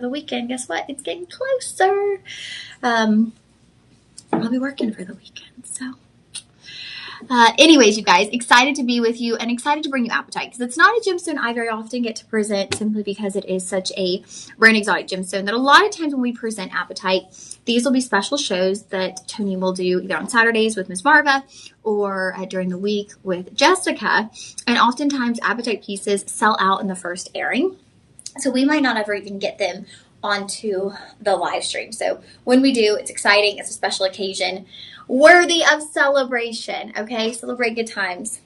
the weekend, guess what? It's getting closer. I'll be working for the weekend. So anyways, you guys, excited to be with you and excited to bring you Apatite, because it's not a gemstone I very often get to present, simply because it is such a rare and exotic gemstone that a lot of times when we present Apatite, these will be special shows that Tony will do either on Saturdays with Miss Marva or during the week with Jessica. And oftentimes Apatite pieces sell out in the first airing. So we might not ever even get them onto the live stream. So when we do, it's exciting. It's a special occasion worthy of celebration. Okay, celebrate good times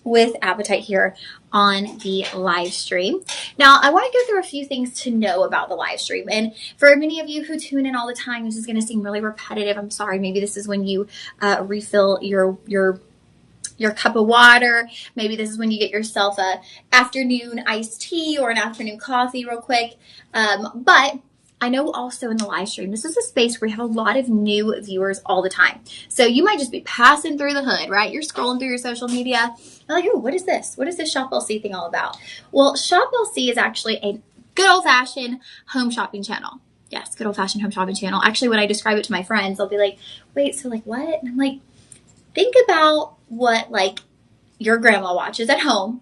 with Apatite here on the live stream. Now, I want to go through a few things to know about the live stream. And for many of you who tune in all the time, this is going to seem really repetitive. I'm sorry. Maybe this is when you refill your cup of water. Maybe this is when you get yourself a afternoon iced tea or an afternoon coffee real quick. But I know also in the live stream, this is a space where we have a lot of new viewers all the time. So you might just be passing through the hood, right? You're scrolling through your social media. You're like, oh, what is this? What is this Shop LC thing all about? Well, Shop LC is actually a good old-fashioned home shopping channel. Yes, good old-fashioned home shopping channel. Actually, when I describe it to my friends, they'll be like, wait, so like what? And I'm like, think about what like your grandma watches at home,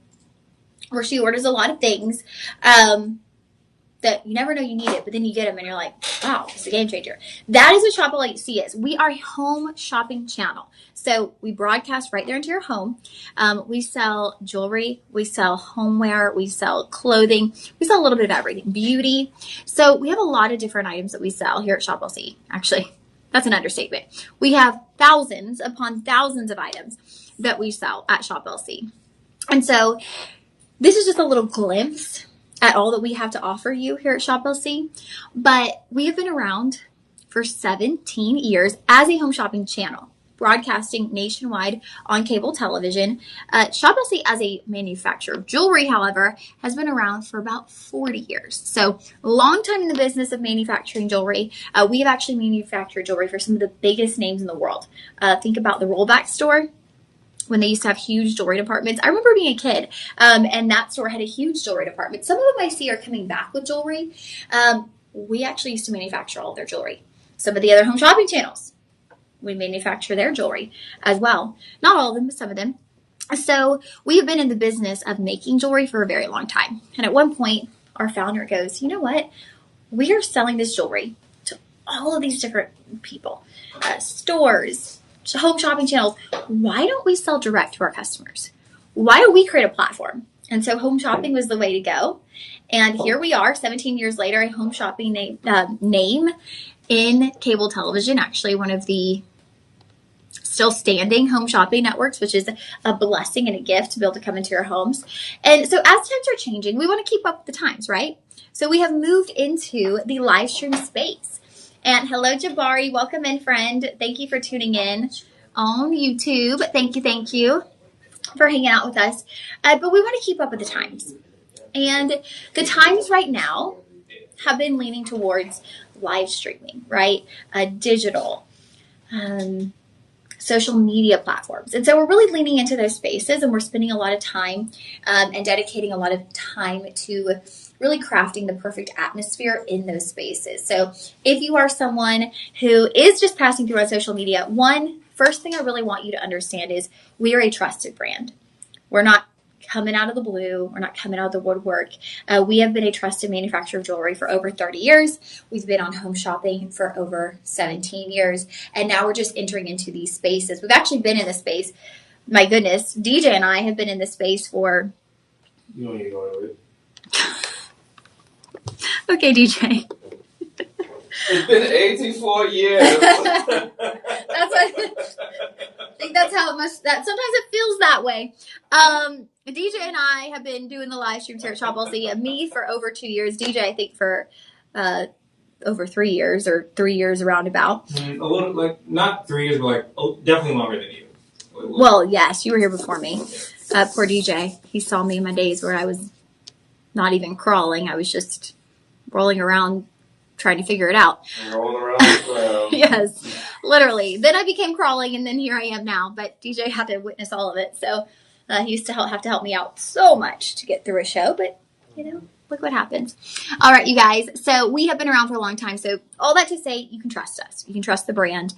where she orders a lot of things that you never know you need it, but then you get them and you're like, wow, it's a game changer. That is what Shop LC is. We are a home shopping channel. So we broadcast right there into your home. We sell jewelry, we sell homeware, we sell clothing, we sell a little bit of everything, beauty. So we have a lot of different items that we sell here at Shop LC. Actually, that's an understatement. We have thousands upon thousands of items that we sell at Shop LC. And so this is just a little glimpse at all that we have to offer you here at Shop LC. But we have been around for 17 years as a home shopping channel, broadcasting nationwide on cable television. Shop LC as a manufacturer of jewelry, however, has been around for about 40 years. So a long time in the business of manufacturing jewelry. We have actually manufactured jewelry for some of the biggest names in the world. Think about the Rollback store, when they used to have huge jewelry departments. I remember being a kid, and that store had a huge jewelry department. Some of them I see are coming back with jewelry. We actually used to manufacture all of their jewelry. Some of the other home shopping channels, we manufacture their jewelry as well. Not all of them, but some of them. So we have been in the business of making jewelry for a very long time. And at one point, our founder goes, you know what? We are selling this jewelry to all of these different people, stores, home shopping channels. Why don't we sell direct to our customers? Why don't we create a platform? And so home shopping was the way to go. And here we are 17 years later, a home shopping name in cable television, actually one of the still standing home shopping networks, which is a blessing and a gift to be able to come into your homes. And so as times are changing, we want to keep up with the times, right? So we have moved into the live stream space. And hello, Jabari. Welcome in, friend. Thank you for tuning in on YouTube. Thank you for hanging out with us. But we want to keep up with the times. And the times right now have been leaning towards live streaming, right? Digital, social media platforms. And so we're really leaning into those spaces, and we're spending a lot of time and dedicating a lot of time to really crafting the perfect atmosphere in those spaces. So if you are someone who is just passing through on social media, first thing I really want you to understand is we are a trusted brand. We're not coming out of the blue. We're not coming out of the woodwork. We have been a trusted manufacturer of jewelry for over 30 years. We've been on home shopping for over 17 years. And now we're just entering into these spaces. We've actually been in this space. My goodness, DJ and I have been in this space for... You don't need to go with it. Okay, DJ. It's been 84 years. I think that's how it must. That sometimes it feels that way. DJ and I have been doing the live streams here at Shop LC. Me for over 2 years. DJ, I think for over 3 years or 3 years roundabout. A little, like not 3 years, but definitely longer than you. Well, yes, you were here before me. Poor DJ. He saw me in my days where I was not even crawling. I was just rolling around trying to figure it out. Rolling around the ground. Yes, literally. Then I became crawling, and then here I am now. But DJ had to witness all of it. So he used to have to help me out so much to get through a show. But, look what happens. All right, you guys. So we have been around for a long time. So all that to say, you can trust us. You can trust the brand.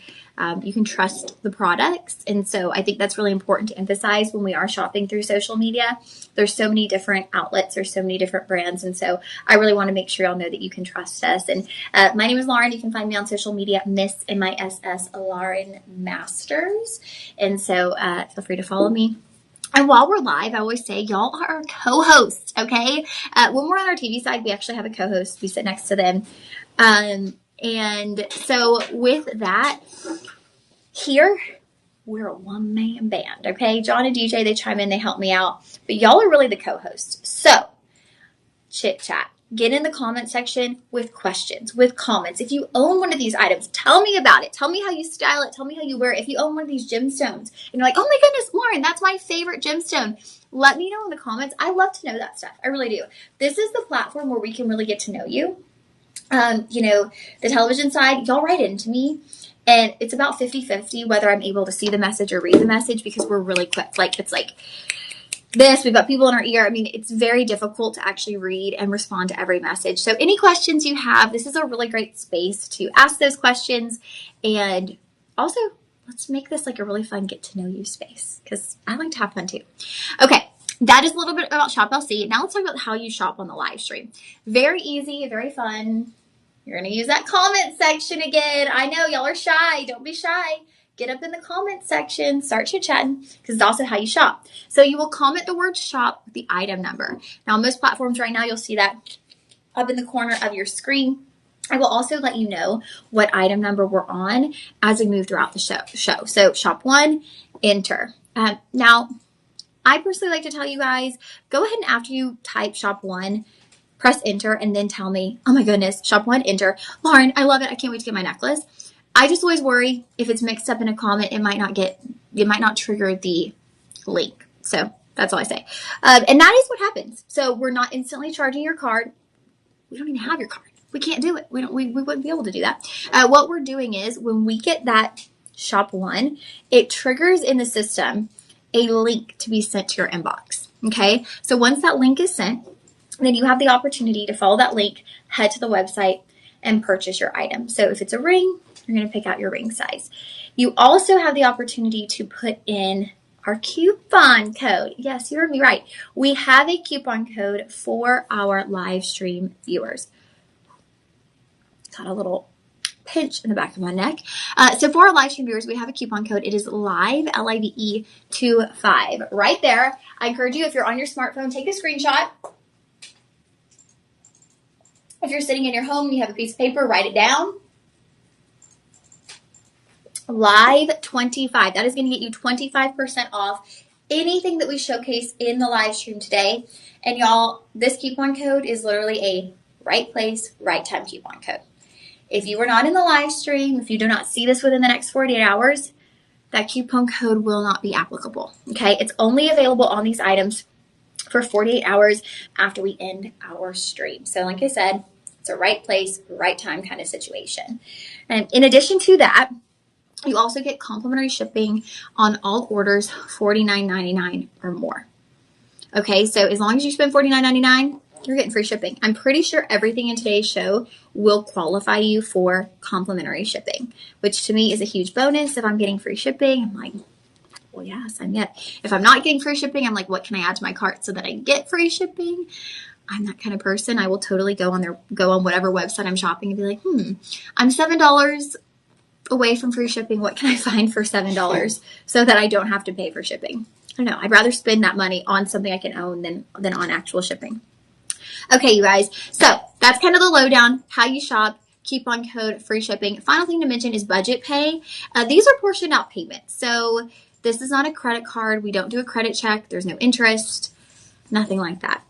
You can trust the products. And so I think that's really important to emphasize when we are shopping through social media. There's so many different outlets. There's so many different brands. And so I really want to make sure y'all know that you can trust us. And my name is Lauren. You can find me on social media, Miss MISS Lauren Masters. And so feel free to follow me. And while we're live, I always say, y'all are our co-hosts, okay? When we're on our TV side, we actually have a co-host. We sit next to them. And so with that, here, we're a one-man band, okay? John and DJ, they chime in, they help me out. But y'all are really the co-hosts. So, chit-chat. Get in the comment section with questions, with comments. If you own one of these items, tell me about it. Tell me how you style it. Tell me how you wear it. If you own one of these gemstones and you're like, oh my goodness, Lauren, that's my favorite gemstone. Let me know in the comments. I love to know that stuff. I really do. This is the platform where we can really get to know you. The television side, y'all write into me. And it's about 50-50 whether I'm able to see the message or read the message because we're really quick. Like, it's like this, we've got people in our ear. I mean, it's very difficult to actually read and respond to every message. So any questions you have, this is a really great space to ask those questions. And also, let's make this like a really fun get to know you space because I like to have fun too. Okay, that is a little bit about Shop LC. Now let's talk about how you shop on the live stream. Very easy, very fun. You're going to use that comment section again. I know y'all are shy. Don't be shy. Get up in the comment section, start chit-chatting, because it's also how you shop. So you will comment the word shop with the item number. Now, on most platforms right now, you'll see that up in the corner of your screen. I will also let you know what item number we're on as we move throughout the show. So shop 1, enter. Now, I personally like to tell you guys, go ahead and after you type shop 1, press enter, and then tell me, oh my goodness, shop 1, enter. Lauren, I love it. I can't wait to get my necklace. I just always worry if it's mixed up in a comment, it might not trigger the link. So that's all I say. And that is what happens. So we're not instantly charging your card. We don't even have your card. We can't do it. We wouldn't be able to do that. What we're doing is when we get that shop 1, it triggers in the system a link to be sent to your inbox. Okay. So once that link is sent, then you have the opportunity to follow that link, head to the website, and purchase your item. So if it's a ring, you're going to pick out your ring size. You also have the opportunity to put in our coupon code. Yes, you heard me right. We have a coupon code for our live stream viewers. Got a little pinch in the back of my neck. So for our live stream viewers, we have a coupon code. It is LIVE, LIVE 25. Right there. I encourage you, if you're on your smartphone, take a screenshot. If you're sitting in your home, you have a piece of paper, write it down. Live 25. That is going to get you 25% off anything that we showcase in the live stream today. And y'all, this coupon code is literally a right place, right time coupon code. If you were not in the live stream, if you do not see this within the next 48 hours, that coupon code will not be applicable. Okay? It's only available on these items for 48 hours after we end our stream. So like I said, it's a right place, right time kind of situation. And in addition to that, you also get complimentary shipping on all orders $49.99 or more. Okay, so as long as you spend $49.99, you're getting free shipping. I'm pretty sure everything in today's show will qualify you for complimentary shipping, which to me is a huge bonus. If I'm getting free shipping, I'm like, well, yes, I'm yet. If I'm not getting free shipping, I'm like, what can I add to my cart so that I get free shipping? I'm that kind of person. I will totally go on whatever website I'm shopping and be like, I'm $7 away from free shipping. What can I find for $7 so that I don't have to pay for shipping? I don't know. I'd rather spend that money on something I can own than on actual shipping. Okay, you guys. So that's kind of the lowdown, how you shop, coupon code, free shipping. Final thing to mention is budget pay. These are portioned out payments. So this is not a credit card. We don't do a credit check. There's no interest, nothing like that.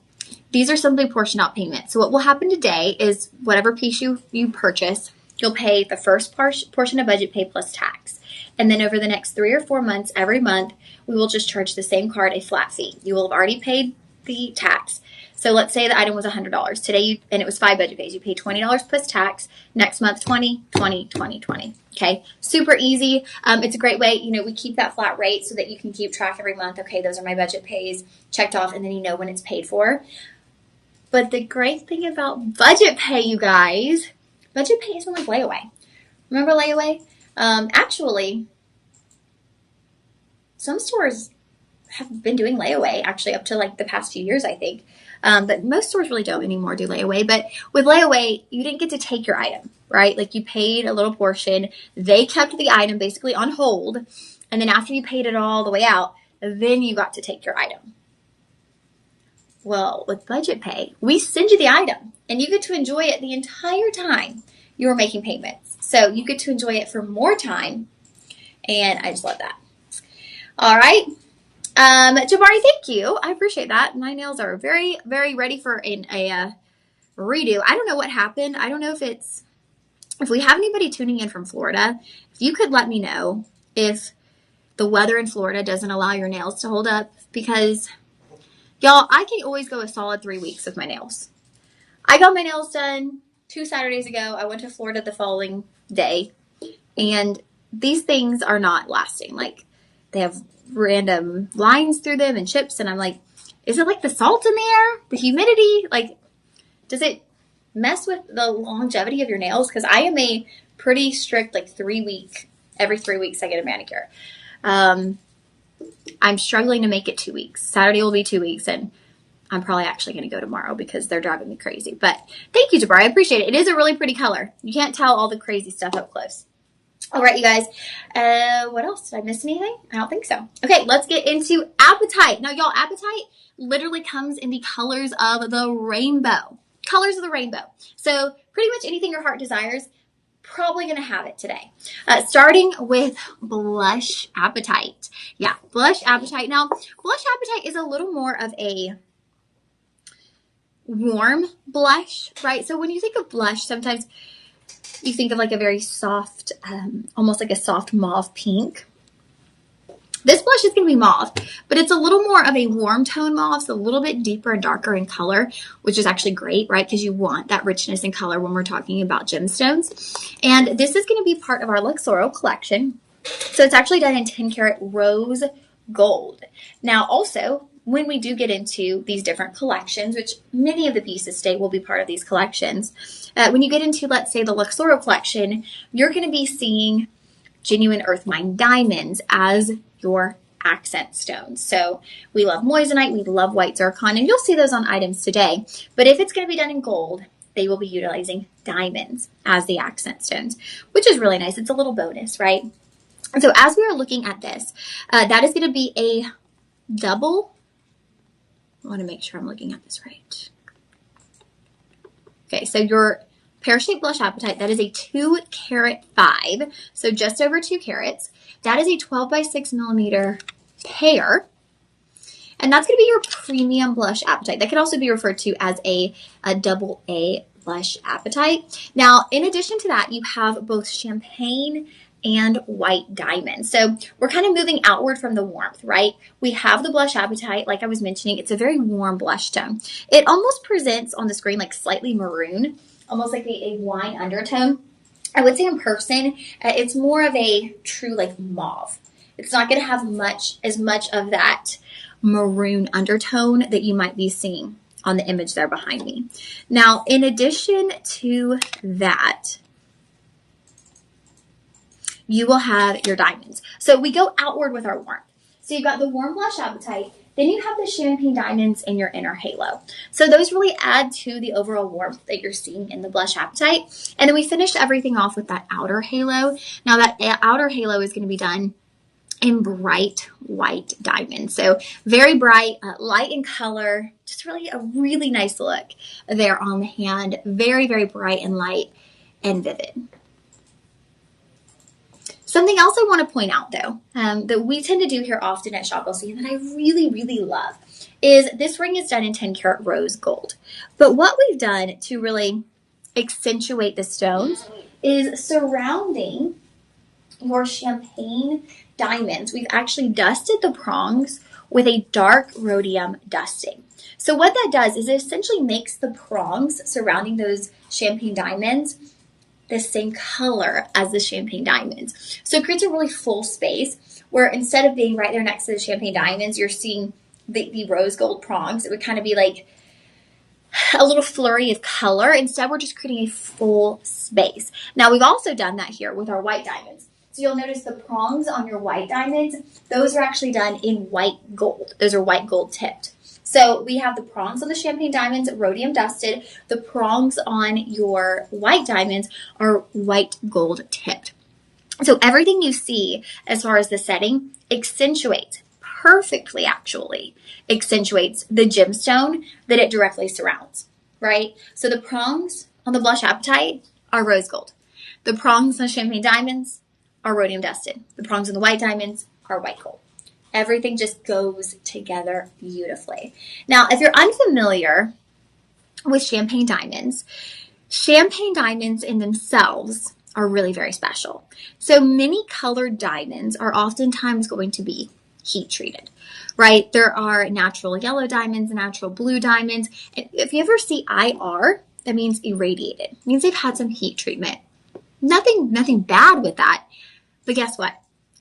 These are simply portioned out payments. So what will happen today is whatever piece you purchase, you'll pay the first portion of budget pay plus tax. And then over the next 3 or 4 months, every month, we will just charge the same card a flat fee. You will have already paid the tax. So let's say the item was $100. Today, and it was 5 budget pays. You pay $20 plus tax. Next month, $20, $20, $20, $20. Okay, super easy. It's a great way. We keep that flat rate so that you can keep track every month. Okay, those are my budget pays checked off, and then you know when it's paid for. But the great thing about budget pay, you guys, budget pay is more like layaway. Remember layaway? Actually, some stores have been doing layaway actually up to like the past few years, I think. But most stores really don't anymore do layaway. But with layaway, you didn't get to take your item, right? Like you paid a little portion. They kept the item basically on hold. And then after you paid it all the way out, then you got to take your item. Well, with budget pay, we send you the item and you get to enjoy it the entire time you are making payments. So you get to enjoy it for more time. And I just love that. All right. Jabari, thank you. I appreciate that. My nails are very, very ready for a redo. I don't know what happened. I don't know if we have anybody tuning in from Florida, if you could let me know if the weather in Florida doesn't allow your nails to hold up, because y'all, I can always go a solid 3 weeks with my nails. I got my nails done 2 Saturdays ago. I went to Florida the following day, and these things are not lasting. Like, they have random lines through them and chips, and I'm like, is it like the salt in the air, the humidity? Like, does it mess with the longevity of your nails? Because I am a pretty strict, like, every 3 weeks I get a manicure. I'm struggling to make it 2 weeks. Saturday will be 2 weeks, and I'm probably actually going to go tomorrow because they're driving me crazy. But thank you, Jabari. I appreciate it. It is a really pretty color. You can't tell all the crazy stuff up close. All right, you guys. What else? Did I miss anything? I don't think so. Okay, let's get into Apatite. Now, y'all, Apatite literally comes in the colors of the rainbow. Colors of the rainbow. So pretty much anything your heart desires, probably going to have it today. Starting with Blush Apatite. Yeah, Blush Apatite. Now, Blush Apatite is a little more of a warm blush, right? So when you think of blush, sometimes you think of like a very soft, almost like a soft mauve pink. This blush is going to be mauve, but it's a little more of a warm tone mauve, so a little bit deeper and darker in color, which is actually great, right? Because you want that richness in color when we're talking about gemstones. And this is going to be part of our Luxoro collection. So it's actually done in 10 karat rose gold. Now, also, when we do get into these different collections, which many of the pieces today will be part of these collections, when you get into, let's say, the Luxoro collection, you're going to be seeing genuine earth mine diamonds as your accent stones. So we love moissanite, we love white zircon, and you'll see those on items today. But if it's going to be done in gold, they will be utilizing diamonds as the accent stones, which is really nice. It's a little bonus, right? And so as we are looking at this, that is going to be a double. I want to make sure I'm looking at this right. Okay, so your pear-shaped blush apatite, that is a 2 carat 5, so just over 2 carats. That is a 12 by 6 millimeter pear. And that's going to be your premium blush apatite. That could also be referred to as a double A blush apatite. Now, in addition to that, you have both champagne and white diamonds. So we're kind of moving outward from the warmth, right? We have the blush apatite, like I was mentioning. It's a very warm blush tone. It almost presents on the screen like slightly maroon, almost like a wine undertone. I would say in person, it's more of a true like mauve. It's not going to have as much of that maroon undertone that you might be seeing on the image there behind me. Now, in addition to that, you will have your diamonds. So we go outward with our warmth. So you've got the warm blush apatite, then you have the champagne diamonds in your inner halo. So those really add to the overall warmth that you're seeing in the blush apatite. And then we finished everything off with that outer halo. Now that outer halo is going to be done in bright white diamonds. So very bright, light in color, just really a really nice look there on the hand. Very, very bright and light and vivid. Something else I want to point out, though, that we tend to do here often at Shop LC and that I really, really love is this ring is done in 10 karat rose gold. But what we've done to really accentuate the stones is surrounding your champagne diamonds. We've actually dusted the prongs with a dark rhodium dusting. So what that does is it essentially makes the prongs surrounding those champagne diamonds the same color as the champagne diamonds. So it creates a really full space where instead of being right there next to the champagne diamonds, you're seeing the rose gold prongs. It would kind of be like a little flurry of color. Instead, we're just creating a full space. Now, we've also done that here with our white diamonds. So you'll notice the prongs on your white diamonds, those are actually done in white gold. Those are white gold tipped. So we have the prongs on the champagne diamonds, rhodium dusted. The prongs on your white diamonds are white gold tipped. So everything you see as far as the setting accentuates, perfectly actually, accentuates the gemstone that it directly surrounds, right? So the prongs on the blush Apatite are rose gold. The prongs on champagne diamonds are rhodium dusted. The prongs on the white diamonds are white gold. Everything just goes together beautifully. Now, if you're unfamiliar with champagne diamonds in themselves are really very special. So many colored diamonds are oftentimes going to be heat treated, right? There are natural yellow diamonds, natural blue diamonds. And if you ever see IR, that means irradiated. It means they've had some heat treatment. Nothing bad with that. But guess what?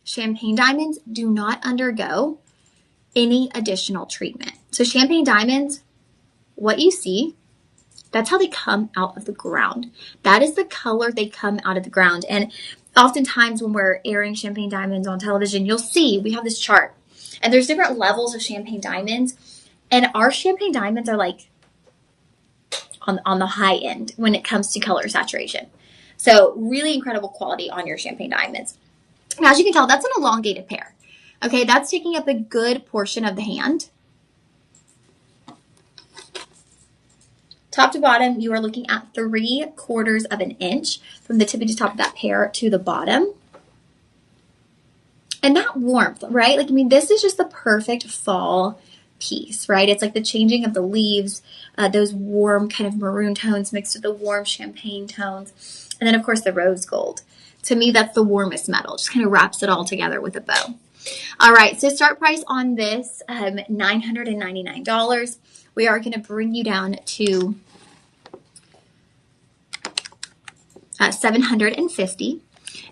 Champagne diamonds do not undergo any additional treatment. So champagne diamonds, what you see, that's how they come out of the ground. That is the color they come out of the ground. And oftentimes when we're airing champagne diamonds on television, you'll see we have this chart. And there's different levels of champagne diamonds. And our champagne diamonds are like on the high end when it comes to color saturation. So really incredible quality on your champagne diamonds. Now, as you can tell, that's an elongated pear. Okay, that's taking up a good portion of the hand. Top to bottom, you are looking at 3/4 of an inch from the tippy top of that pear to the bottom. And that warmth, right? Like, I mean, this is just the perfect fall piece, right? It's like the changing of the leaves, those warm kind of maroon tones mixed with the warm champagne tones. And then, of course, the rose gold. To me, that's the warmest metal. Just kind of wraps it all together with a bow. All right, so start price on this, $999. We are going to bring you down to $750.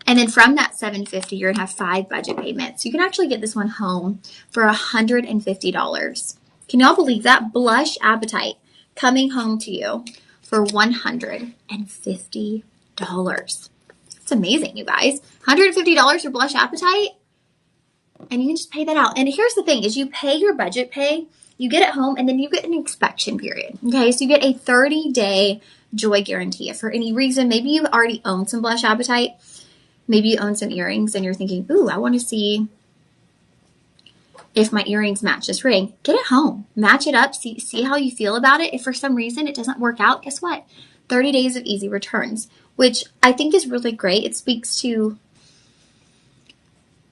And then from that $750, you're going to have 5 budget payments. You can actually get this one home for $150. Can y'all believe that? Blush Apatite coming home to you for $150. It's amazing, you guys. $150 for Blush Apatite, and you can just pay that out. And here's the thing, is you pay your budget pay, you get it home, and then you get an inspection period. Okay, so you get a 30-day joy guarantee. If for any reason, maybe you already own some Blush Apatite, maybe you own some earrings, and you're thinking, ooh, I want to see if my earrings match this ring. Get it home. Match it up. See how you feel about it. If for some reason it doesn't work out, guess what? 30 days of easy returns, which I think is really great. It speaks to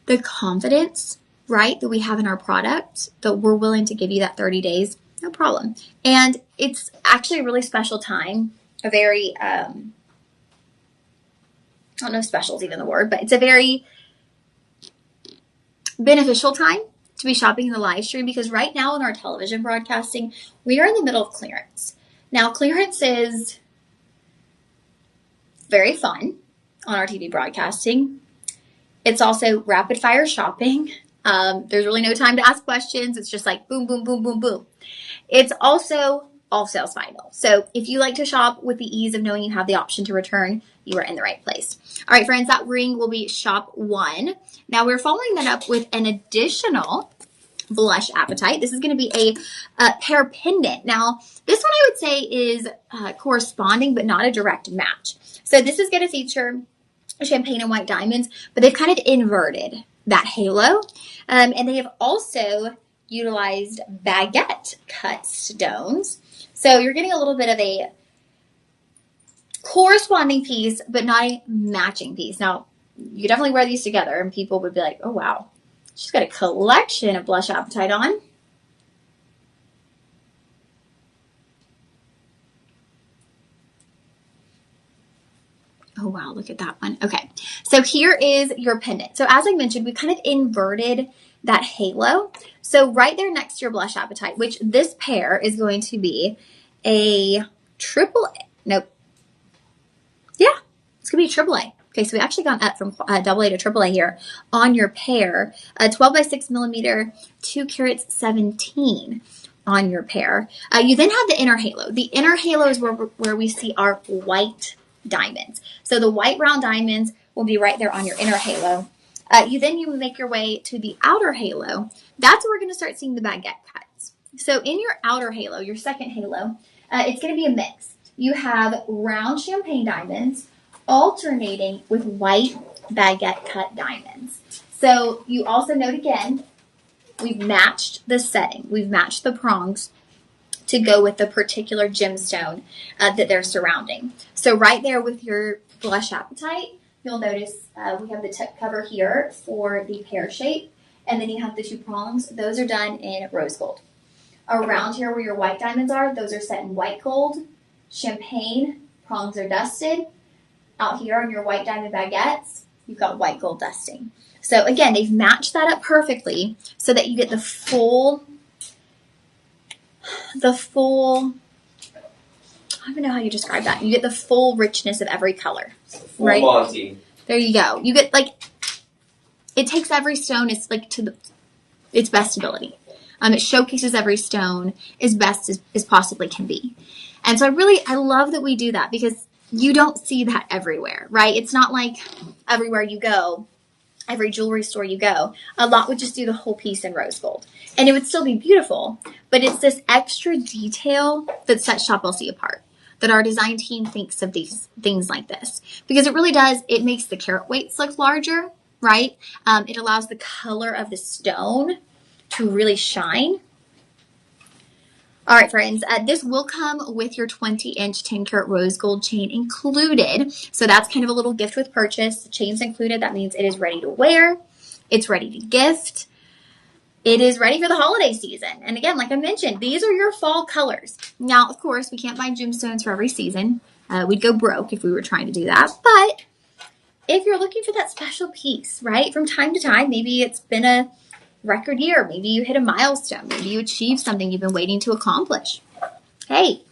the confidence, right, that we have in our product, that we're willing to give you that 30 days, no problem. And it's actually a really special time, a very, I don't know if special is even the word, but it's a very beneficial time to be shopping in the live stream, because right now in our television broadcasting, we are in the middle of clearance. Now, clearance is very fun on our TV broadcasting. It's also rapid fire shopping. There's really no time to ask questions. It's just like boom, boom, boom, boom, boom. It's also all sales final. So if you like to shop with the ease of knowing you have the option to return, you are in the right place. All right, friends, that ring will be shop 1. Now we're following that up with an additional Blush Apatite. This is going to be a pear pendant. Now, this one I would say is corresponding, but not a direct match. So this is going to feature champagne and white diamonds, but they've kind of inverted that halo. And they have also utilized baguette cut stones. So you're getting a little bit of a corresponding piece, but not a matching piece. Now, you could definitely wear these together and people would be like, oh, wow, she's got a collection of Blush Apatite on. Oh, wow, look at that one. Okay, so here is your pendant. So as I mentioned, we kind of inverted that halo. So right there next to your Blush Apatite, which this pair is going to be a triple A. Nope. Yeah, it's going to be a triple A. Okay, so we actually gone up from AA to AAA here on your pair. 12 by 6 millimeter, 2 carats 17. on your pair. You then have the inner halo. The inner halo is where we see our white diamonds. So the white round diamonds will be right there on your inner halo. You make your way to the outer halo. That's where we're going to start seeing the baguette cuts. So in your outer halo, your second halo, it's going to be a mix. You have round champagne diamonds alternating with white baguette cut diamonds. So you also note again, we've matched the setting. We've matched the prongs to go with the particular gemstone that they're surrounding. So right there with your blush Apatite, you'll notice we have the tip cover here for the pear shape, and then you have the two prongs. Those are done in rose gold. Around here where your white diamonds are, those are set in white gold. Champagne prongs are dusted. Out here on your white diamond baguettes, you've got white gold dusting. So again, they've matched that up perfectly so that you get the full, I don't even know how you describe that. You get the full richness of every color. Full right? Monty. There you go. You get it takes every stone, it's to its best ability. It showcases every stone as best as possibly can be. And so I love that we do that because you don't see that everywhere, right? It's not like everywhere you go, every jewelry store you go, a lot would just do the whole piece in rose gold. And it would still be beautiful, but it's this extra detail that sets Shop LC apart, that our design team thinks of these things like this. Because it really does, it makes the carat weights look larger, right? It allows the color of the stone to really shine. All right, friends, this will come with your 20-inch 10-karat rose gold chain included. So that's kind of a little gift with purchase. The chain's included. That means it is ready to wear. It's ready to gift. It is ready for the holiday season. And again, like I mentioned, these are your fall colors. Now, of course, we can't buy gemstones for every season. We'd go broke if we were trying to do that. But if you're looking for that special piece, right, from time to time, maybe it's been a record year. Maybe you hit a milestone. Maybe you achieved something you've been waiting to accomplish. Hey,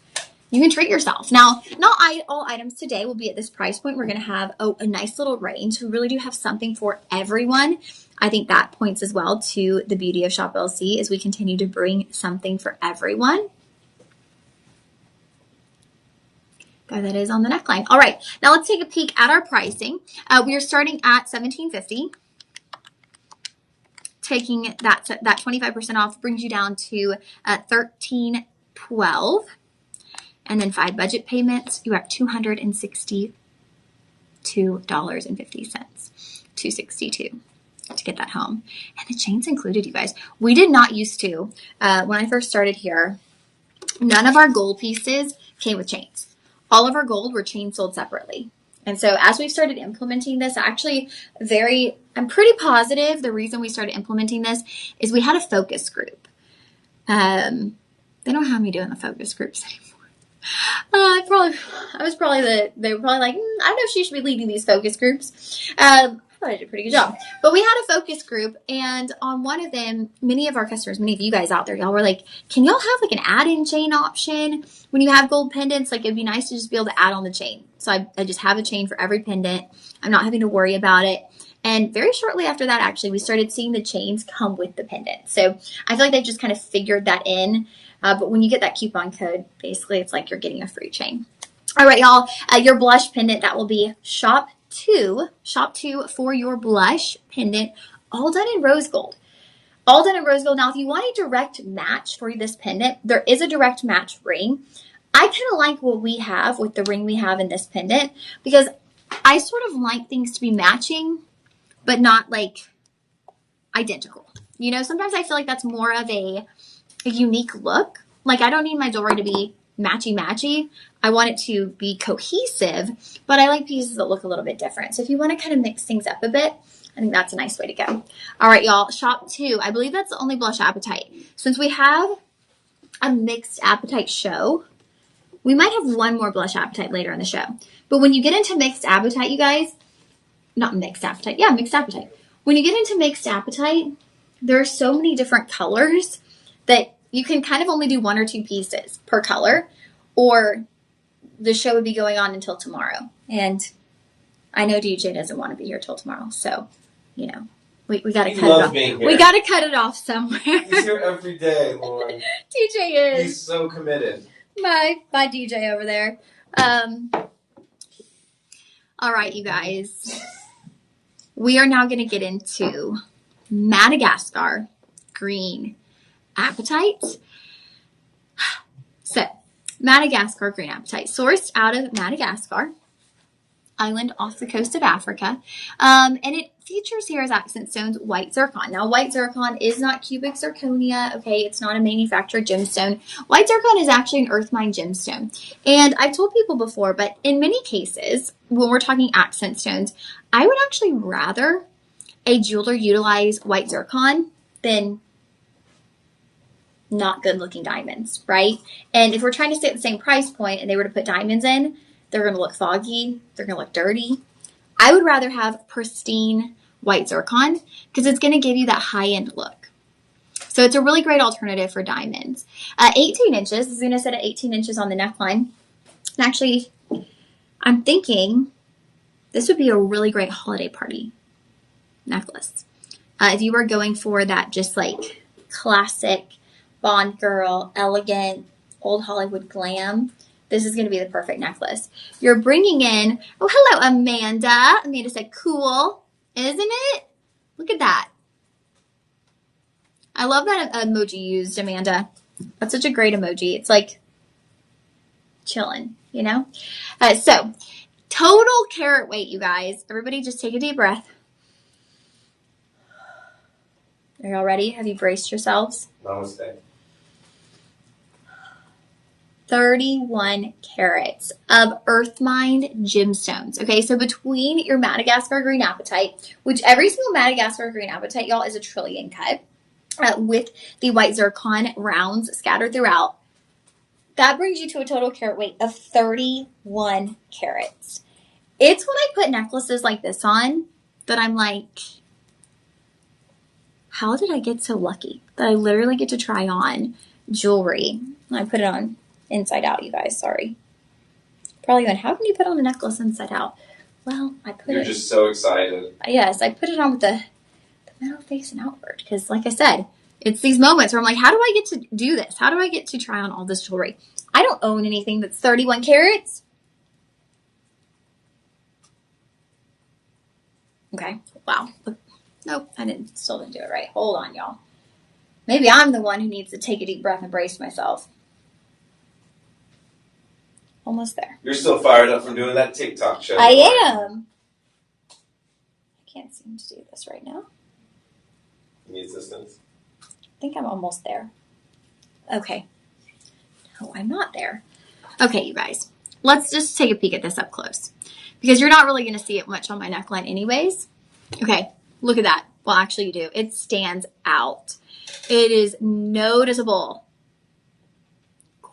you can treat yourself. Now, not all items today will be at this price point. We're going to have a nice little range. We really do have something for everyone. I think that points as well to the beauty of Shop LC as we continue to bring something for everyone. There that is on the neckline. All right, now let's take a peek at our pricing. We are starting at $1,750. Taking that 25% off brings you down to $1,312, and then 5 budget payments, you're at $262.50. $262 to get that home, and the chain's included, you guys. We did not used to when I first started here. None of our gold pieces came with chains. All of our gold were chain sold separately. And so as we started implementing this, I'm pretty positive the reason we started implementing this is we had a focus group. They don't have me doing the focus groups anymore. They were probably like, I don't know if she should be leading these focus groups. I thought I did a pretty good job. But we had a focus group, and on one of them, many of our customers, many of you guys out there, y'all were like, can y'all have an add-in chain option when you have gold pendants? It'd be nice to just be able to add on the chain. So I just have a chain for every pendant. I'm not having to worry about it. And very shortly after that, actually, we started seeing the chains come with the pendant. So I feel like they just kind of figured that in. But when you get that coupon code, basically it's like you're getting a free chain. All right, y'all, your blush pendant, that will be Shop 2 for your blush pendant, all done in rose gold. All done in rose gold. Now, if you want a direct match for this pendant, there is a direct match ring. I kind of like what we have with the ring we have in this pendant because I sort of like things to be matching, but not identical. Sometimes I feel like that's more of a unique look. I don't need my jewelry to be matchy-matchy. I want it to be cohesive, but I like pieces that look a little bit different. So if you want to kind of mix things up a bit, I think that's a nice way to go. All right, y'all, Shop 2. I believe that's the only blush Apatite. Since we have a mixed Apatite show, we might have one more blush Apatite later in the show. But when you get into mixed Apatite, you guys, not mixed Apatite. Yeah, mixed Apatite. When you get into mixed Apatite, there are so many different colors that you can kind of only do 1 or 2 pieces per color, or the show would be going on until tomorrow. And I know DJ doesn't want to be here till tomorrow. So, We gotta He cut it loves off. being here. We gotta cut it off somewhere. He's here every day, Lauren. DJ is. He's so committed. My DJ over there. All right, you guys. We are now going to get into Madagascar green apatite. So, Madagascar green apatite, sourced out of Madagascar island off the coast of Africa. And it features here as accent stones white zircon. Now, white zircon is not cubic zirconia, okay? It's not a manufactured gemstone. White zircon is actually an earth mine gemstone. And I've told people before, but in many cases, when we're talking accent stones, I would actually rather a jeweler utilize white zircon than not good looking diamonds, right? And if we're trying to stay at the same price point and they were to put diamonds in, they're going to look foggy. They're going to look dirty. I would rather have pristine white zircon because it's going to give you that high-end look. So it's a really great alternative for diamonds. 18 inches. Is going to set at 18 inches on the neckline. And actually, I'm thinking this would be a really great holiday party necklace. If you were going for that just like classic Bond girl, elegant, old Hollywood glam, this is going to be the perfect necklace. You're bringing in, oh, hello, Amanda. Amanda said, cool, isn't it? Look at that. I love that emoji used, Amanda. That's such a great emoji. It's like chilling, you know? So, total carat weight, you guys. Everybody just take a deep breath. Are y'all ready? Have you braced yourselves? Namaste. 31 carats of earth mined gemstones. Okay, so between your Madagascar green apatite, which every single Madagascar green apatite, y'all, is a trillion cut, with the white zircon rounds scattered throughout, that brings you to a total carat weight of 31 carats. It's when I put necklaces like this on that I'm like, how did I get so lucky that I literally get to try on jewelry? I put it on inside out, you guys. Sorry. Probably going, how can you put on a necklace inside out? Well, I put You're just so excited. Yes, I put it on with the metal facing outward because, like I said, it's these moments where I'm like, how do I get to do this? How do I get to try on all this jewelry? I don't own anything that's 31 carats. Okay. Wow. Nope, still didn't do it right. Hold on, y'all. Maybe I'm the one who needs to take a deep breath and brace myself. Almost there. You're still fired up from doing that TikTok show. I am. I can't seem to do this right now. You need assistance? I think I'm almost there. Okay. No, I'm not there. Okay, you guys. Let's just take a peek at this up close. Because you're not really going to see it much on my neckline anyways. Okay, look at that. Well, actually you do. It stands out. It is noticeable.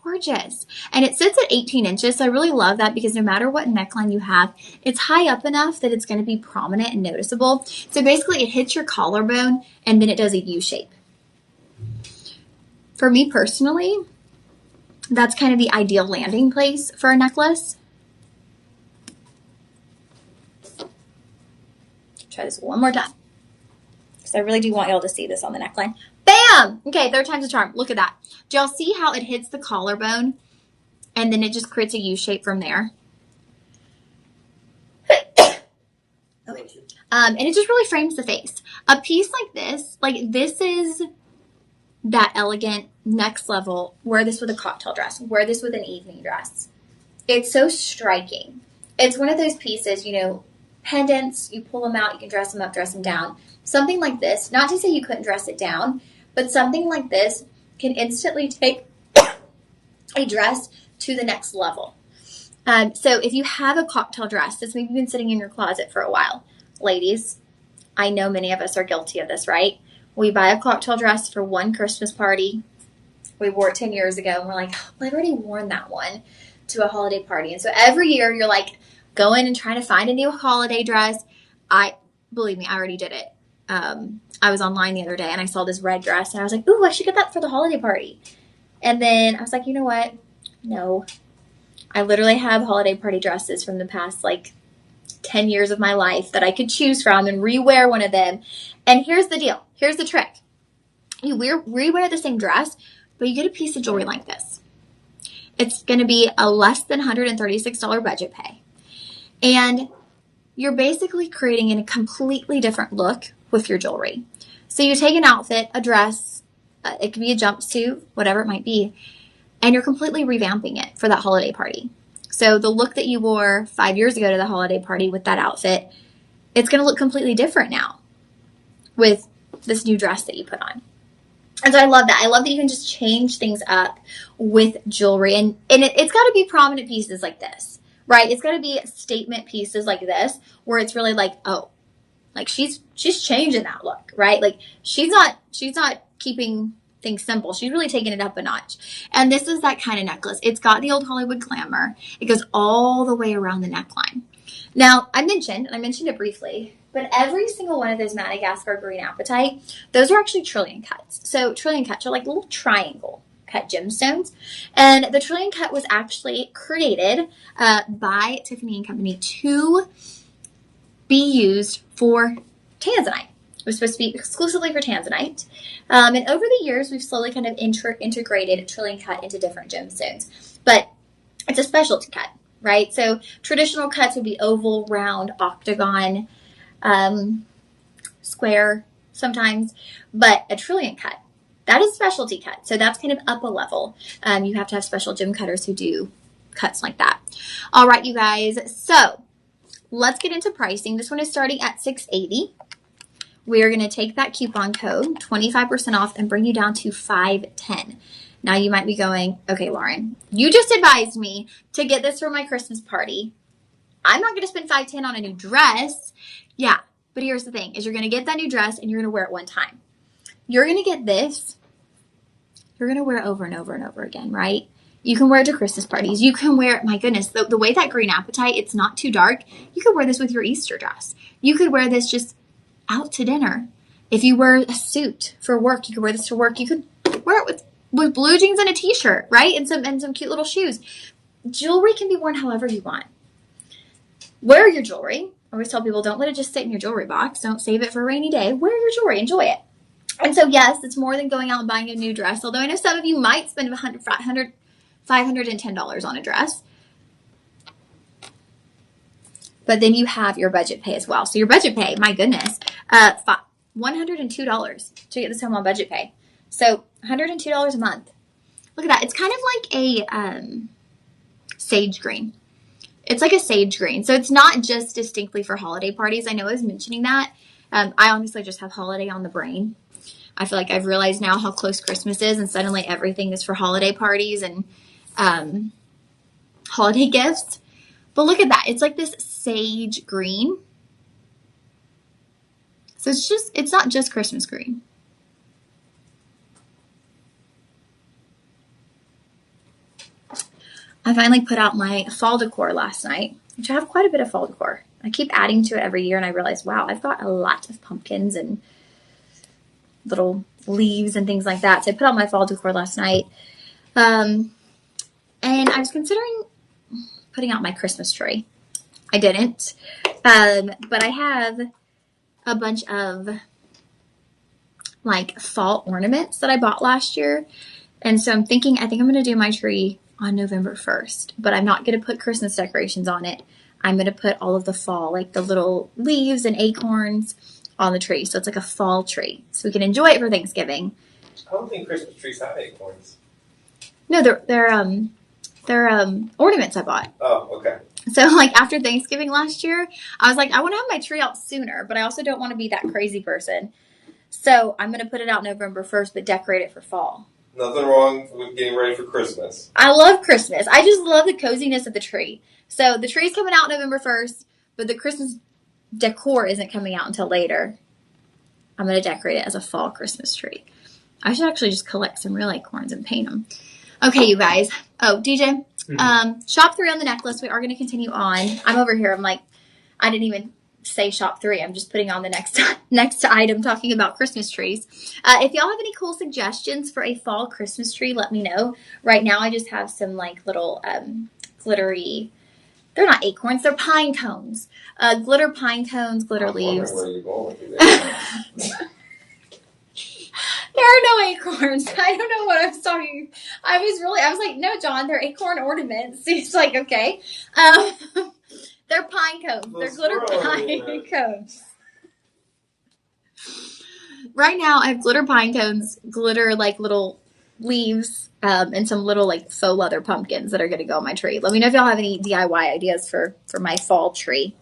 Gorgeous. And it sits at 18 inches, so I really love that because no matter what neckline you have, it's high up enough that it's going to be prominent and noticeable. So basically it hits your collarbone and then it does a U shape. For me personally, that's kind of the ideal landing place for a necklace. Try this one more time because I really do want y'all to see this on the neckline. Bam! Okay, third time's a charm. Look at that. Do y'all see how it hits the collarbone and then it just creates a U shape from there? Okay. And it just really frames the face. A piece like this is that elegant next level. Wear this with a cocktail dress. Wear this with an evening dress. It's so striking. It's one of those pieces, you know, pendants, you pull them out, you can dress them up, dress them down. Something like this, not to say you couldn't dress it down, but something like this can instantly take a dress to the next level. So if you have a cocktail dress that's maybe been sitting in your closet for a while, ladies, I know many of us are guilty of this, right? We buy a cocktail dress for one Christmas party. We wore it 10 years ago, and we're like, oh, I've already worn that one to a holiday party. And so every year you're like going and trying to find a new holiday dress. Believe me, I already did it. I was online the other day and I saw this red dress and I was like, ooh, I should get that for the holiday party. And then I was like, you know what? No. I literally have holiday party dresses from the past like 10 years of my life that I could choose from and rewear one of them. And here's the deal. Here's the trick. You rewear the same dress, but you get a piece of jewelry like this. It's going to be a less than $136 budget pay. And you're basically creating a completely different look with your jewelry. So you take an outfit, a dress, it could be a jumpsuit, whatever it might be, and you're completely revamping it for that holiday party. So the look that you wore 5 years ago to the holiday party with that outfit, it's going to look completely different now with this new dress that you put on. And so I love that. I love that you can just change things up with jewelry. And it's got to be prominent pieces like this, right? It's got to be statement pieces like this where it's really like, oh, like she's changing that look, right? Like she's not keeping things simple. She's really taking it up a notch. And this is that kind of necklace. It's got the old Hollywood glamour. It goes all the way around the neckline. Now, I mentioned it briefly, but every single one of those Madagascar green apatite, those are actually trillion cuts. So trillion cuts are like little triangle cut gemstones. And the trillion cut was actually created by Tiffany & Company to be used for tanzanite. It was supposed to be exclusively for tanzanite. And over the years, we've slowly kind of integrated trillion cut into different gemstones. But it's a specialty cut, right? So traditional cuts would be oval, round, octagon, square sometimes. But a trillion cut, that is specialty cut. So that's kind of up a level. You have to have special gem cutters who do cuts like that. All right, you guys. So let's get into pricing. This one is starting at $680. We are going to take that coupon code, 25% off, and bring you down to $510. Now you might be going, okay, Lauren, you just advised me to get this for my Christmas party. I'm not going to spend $510 on a new dress. Yeah, but here's the thing, is you're going to get that new dress and you're going to wear it one time. You're going to get this. You're going to wear it over and over and over again, right? You can wear it to Christmas parties. You can wear it, my goodness, the way that green apatite, it's not too dark. You could wear this with your Easter dress. You could wear this just out to dinner. If you wear a suit for work, you could wear this to work. You could wear it with blue jeans and a t-shirt, right? And some cute little shoes. Jewelry can be worn however you want. Wear your jewelry. I always tell people, don't let it just sit in your jewelry box. Don't save it for a rainy day. Wear your jewelry. Enjoy it. And so, yes, it's more than going out and buying a new dress, although I know some of you might spend $510 on a dress. But then you have your budget pay as well. So your budget pay, my goodness, $102 to get this home on budget pay. So $102 a month. Look at that. It's kind of like a sage green. It's like a sage green. So it's not just distinctly for holiday parties. I know I was mentioning that. I honestly just have holiday on the brain. I feel like I've realized now how close Christmas is, and suddenly everything is for holiday parties and holiday gifts. But look at that. It's like this sage green. So it's not just Christmas green. I finally put out my fall decor last night, which I have quite a bit of fall decor. I keep adding to it every year, and I realize, wow, I've got a lot of pumpkins and little leaves and things like that. So I put out my fall decor last night. And I was considering putting out my Christmas tree. I didn't. But I have a bunch of like fall ornaments that I bought last year. And so I think I'm going to do my tree on November 1st, but I'm not going to put Christmas decorations on it. I'm going to put all of the fall, like the little leaves and acorns on the tree. So it's like a fall tree. So we can enjoy it for Thanksgiving. I don't think Christmas trees have acorns. No, they're ornaments I bought. Oh, okay. So like after Thanksgiving last year, I was like, I want to have my tree out sooner, but I also don't want to be that crazy person. So I'm going to put it out November 1st, but decorate it for fall. Nothing wrong with getting ready for Christmas. I love Christmas. I just love the coziness of the tree. So the tree's coming out November 1st, but the Christmas decor isn't coming out until later. I'm going to decorate it as a fall Christmas tree. I should actually just collect some real acorns and paint them. Okay, you guys. Oh, DJ, shop 3 on the necklace. We are going to continue on. I'm over here. I'm like, I didn't even say shop 3. I'm just putting on the next item talking about Christmas trees. If y'all have any cool suggestions for a fall Christmas tree, let me know. Right now, I just have some like little glittery They're not acorns. They're pine cones. Glitter pine cones, glitter leaves. Where you going with There are no acorns. I don't know what I was talking. I was like, no, John, they're acorn ornaments. He's like, okay. They're pine cones. They're glitter pine cones. Right now, I have glitter pine cones, glitter like little leaves, and some little like faux leather pumpkins that are going to go on my tree. Let me know if y'all have any DIY ideas for my fall tree.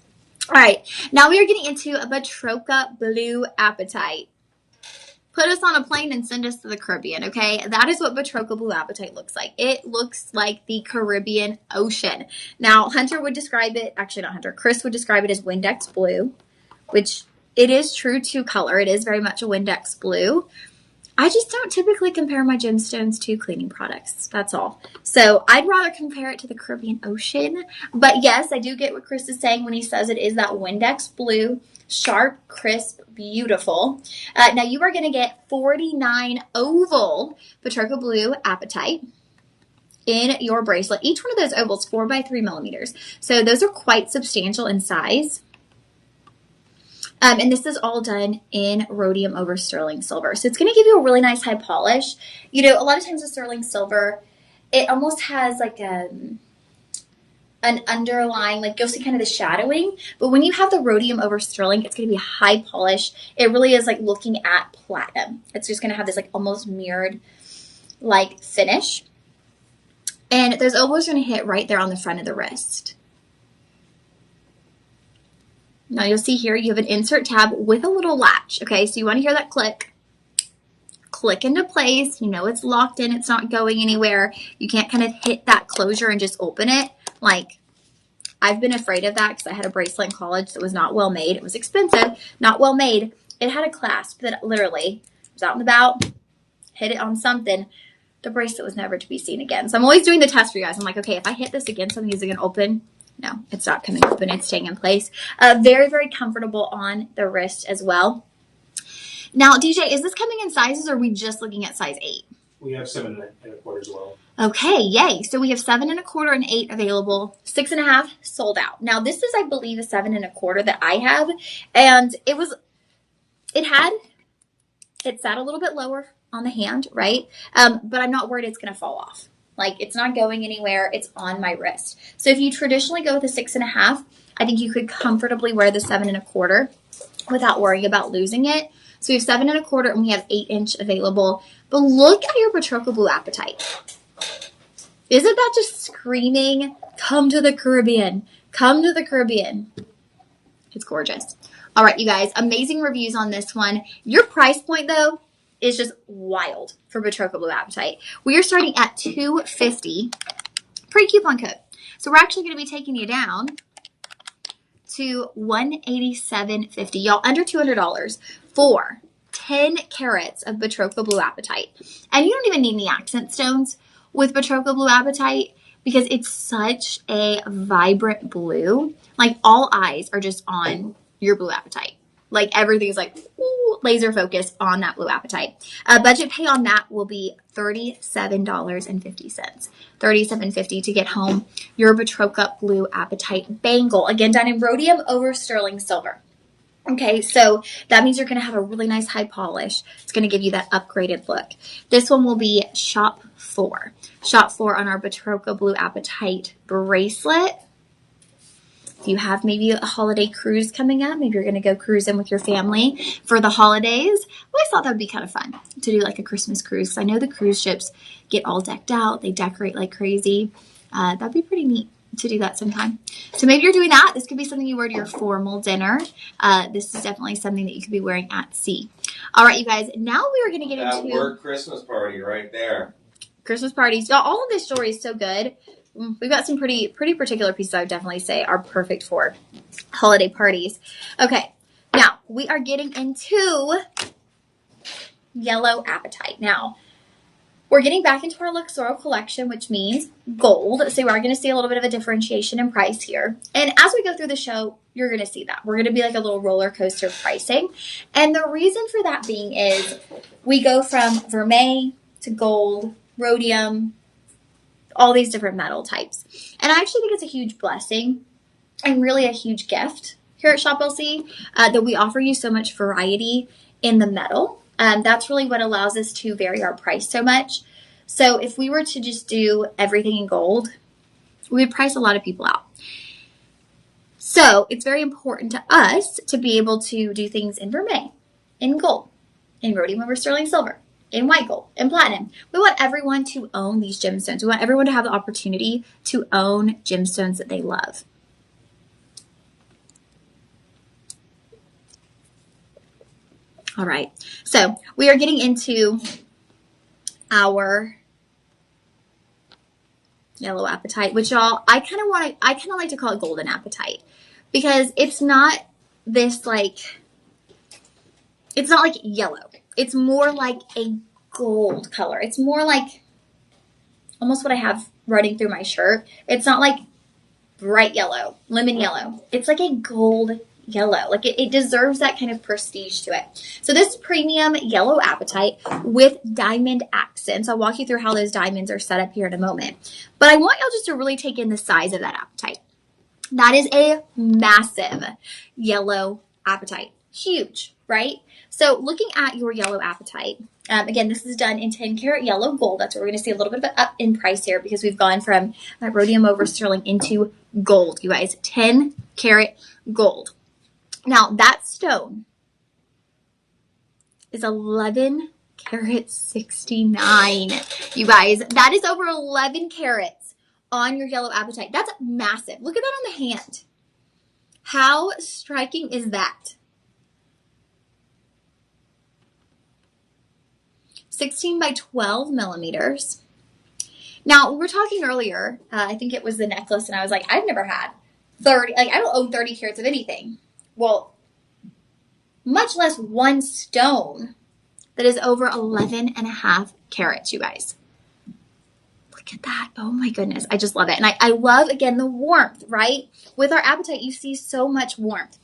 All right, now we are getting into a Batroca Blue Apatite. Put us on a plane and send us to the Caribbean, okay? That is what Batroca Blue Apatite looks like. It looks like the Caribbean Ocean. Now, Hunter would describe it, actually not Hunter, Chris would describe it as Windex blue, which it is true to color. It is very much a Windex blue. I just don't typically compare my gemstones to cleaning products. That's all. So I'd rather compare it to the Caribbean Ocean. But yes, I do get what Chris is saying when he says it is that Windex blue, sharp, crisp, beautiful. Now you are going to get 49 oval Batroca Blue Apatite in your bracelet. Each one of those ovals 4 by 3 millimeters. So those are quite substantial in size. And this is all done in rhodium over sterling silver. So it's going to give you a really nice high polish. You know, a lot of times with sterling silver, it almost has like an underlying, like you'll see kind of the shadowing. But when you have the rhodium over sterling, it's going to be high polish. It really is like looking at platinum. It's just going to have this like almost mirrored like finish. And those ovals are going to hit right there on the front of the wrist. Now you'll see here you have an insert tab with a little latch. Okay, so you want to hear that click. Click into place. You know it's locked in. It's not going anywhere. You can't kind of hit that closure and just open it. Like, I've been afraid of that because I had a bracelet in college that was not well made. It was expensive, not well made. It had a clasp that literally was out and about, hit it on something. The bracelet was never to be seen again. So I'm always doing the test for you guys. I'm like, okay, if I hit this again, something is going to open. No, it's not coming open. It's staying in place. Very, very comfortable on the wrist as well. Now, DJ, is this coming in sizes or are we just looking at size 8? We have 7 and a quarter as well. Okay, yay. So we have 7 and a quarter and 8 available. 6.5 sold out. Now, this is, I believe, a 7 and a quarter that I have. And it sat a little bit lower on the hand, right? But I'm not worried it's going to fall off. Like, it's not going anywhere. It's on my wrist. So if you traditionally go with a 6.5, I think you could comfortably wear the 7 and a quarter without worrying about losing it. So we have 7 and a quarter and we have 8-inch available. But look at your Batroca Blue Apatite. Isn't that just screaming, come to the Caribbean, come to the Caribbean. It's gorgeous. All right, you guys, amazing reviews on this one. Your price point, though, is just wild for Batroca Blue Apatite. We are starting at $250 pre-coupon code. So we're actually going to be taking you down to $187.50. Y'all, under $200 for 10 carats of Batroca Blue Apatite. And you don't even need any accent stones with Batroca Blue Apatite because it's such a vibrant blue. Like, all eyes are just on your blue apatite. Like, everything's like laser focus on that blue apatite. Budget pay on that will be $37.50. $37.50 to get home your Batroca Blue Apatite bangle. Again, done in rhodium over sterling silver. Okay, so that means you're going to have a really nice high polish. It's going to give you that upgraded look. This one will be shop 4. Shop 4 on our Batroca Blue Apatite bracelet. If you have maybe a holiday cruise coming up, maybe you're going to go cruising with your family for the holidays. Well, I thought that would be kind of fun to do like a Christmas cruise. I know the cruise ships get all decked out. They decorate like crazy. That'd be pretty neat to do that sometime. So maybe you're doing that. This could be something you wear to your formal dinner. This is definitely something that you could be wearing at sea. All right, you guys. Now we are going to get into that work Christmas party right there. Christmas parties. Y'all, all of this jewelry is so good. We've got some pretty particular pieces I would definitely say are perfect for holiday parties. Okay, now we are getting into yellow apatite. Now, we're getting back into our Luxoro collection, which means gold. So we are going to see a little bit of a differentiation in price here. And as we go through the show, you're going to see that. We're going to be like a little roller coaster pricing. And the reason for that being is we go from vermeil to gold, rhodium, all these different metal types. And I actually think it's a huge blessing and really a huge gift here at Shop LC that we offer you so much variety in the metal. That's really what allows us to vary our price so much. So if we were to just do everything in gold, we would price a lot of people out. So it's very important to us to be able to do things in vermeil, in gold, in rhodium over sterling silver, in white gold, in platinum. We want everyone to own these gemstones. We want everyone to have the opportunity to own gemstones that they love. All right, so we are getting into our yellow apatite, which y'all, I kind of like to call it golden apatite because it's not this it's not like yellow. It's more like a gold color. It's more like almost what I have running through my shirt. It's not like bright yellow, lemon yellow. It's like a gold yellow. Like it deserves that kind of prestige to it. So this premium yellow apatite with diamond accents. I'll walk you through how those diamonds are set up here in a moment. But I want y'all just to really take in the size of that apatite. That is a massive yellow apatite. Huge, right? So looking at your yellow apatite, again, this is done in 10 karat yellow gold. That's where we're going to see a little bit of an up in price here because we've gone from rhodium over sterling into gold, you guys. 10 karat gold. Now, that stone is 11 karat 69. You guys, that is over 11 carats on your yellow apatite. That's massive. Look at that on the hand. How striking is that? 16 by 12 millimeters. Now, we were talking earlier, I think it was the necklace, and I was like, I've never had 30, I don't own 30 carats of anything. Well, much less one stone that is over 11 and a half carats, you guys. Look at that. Oh my goodness. I just love it. And I love, again, the warmth, right? With our apatite, you see so much warmth.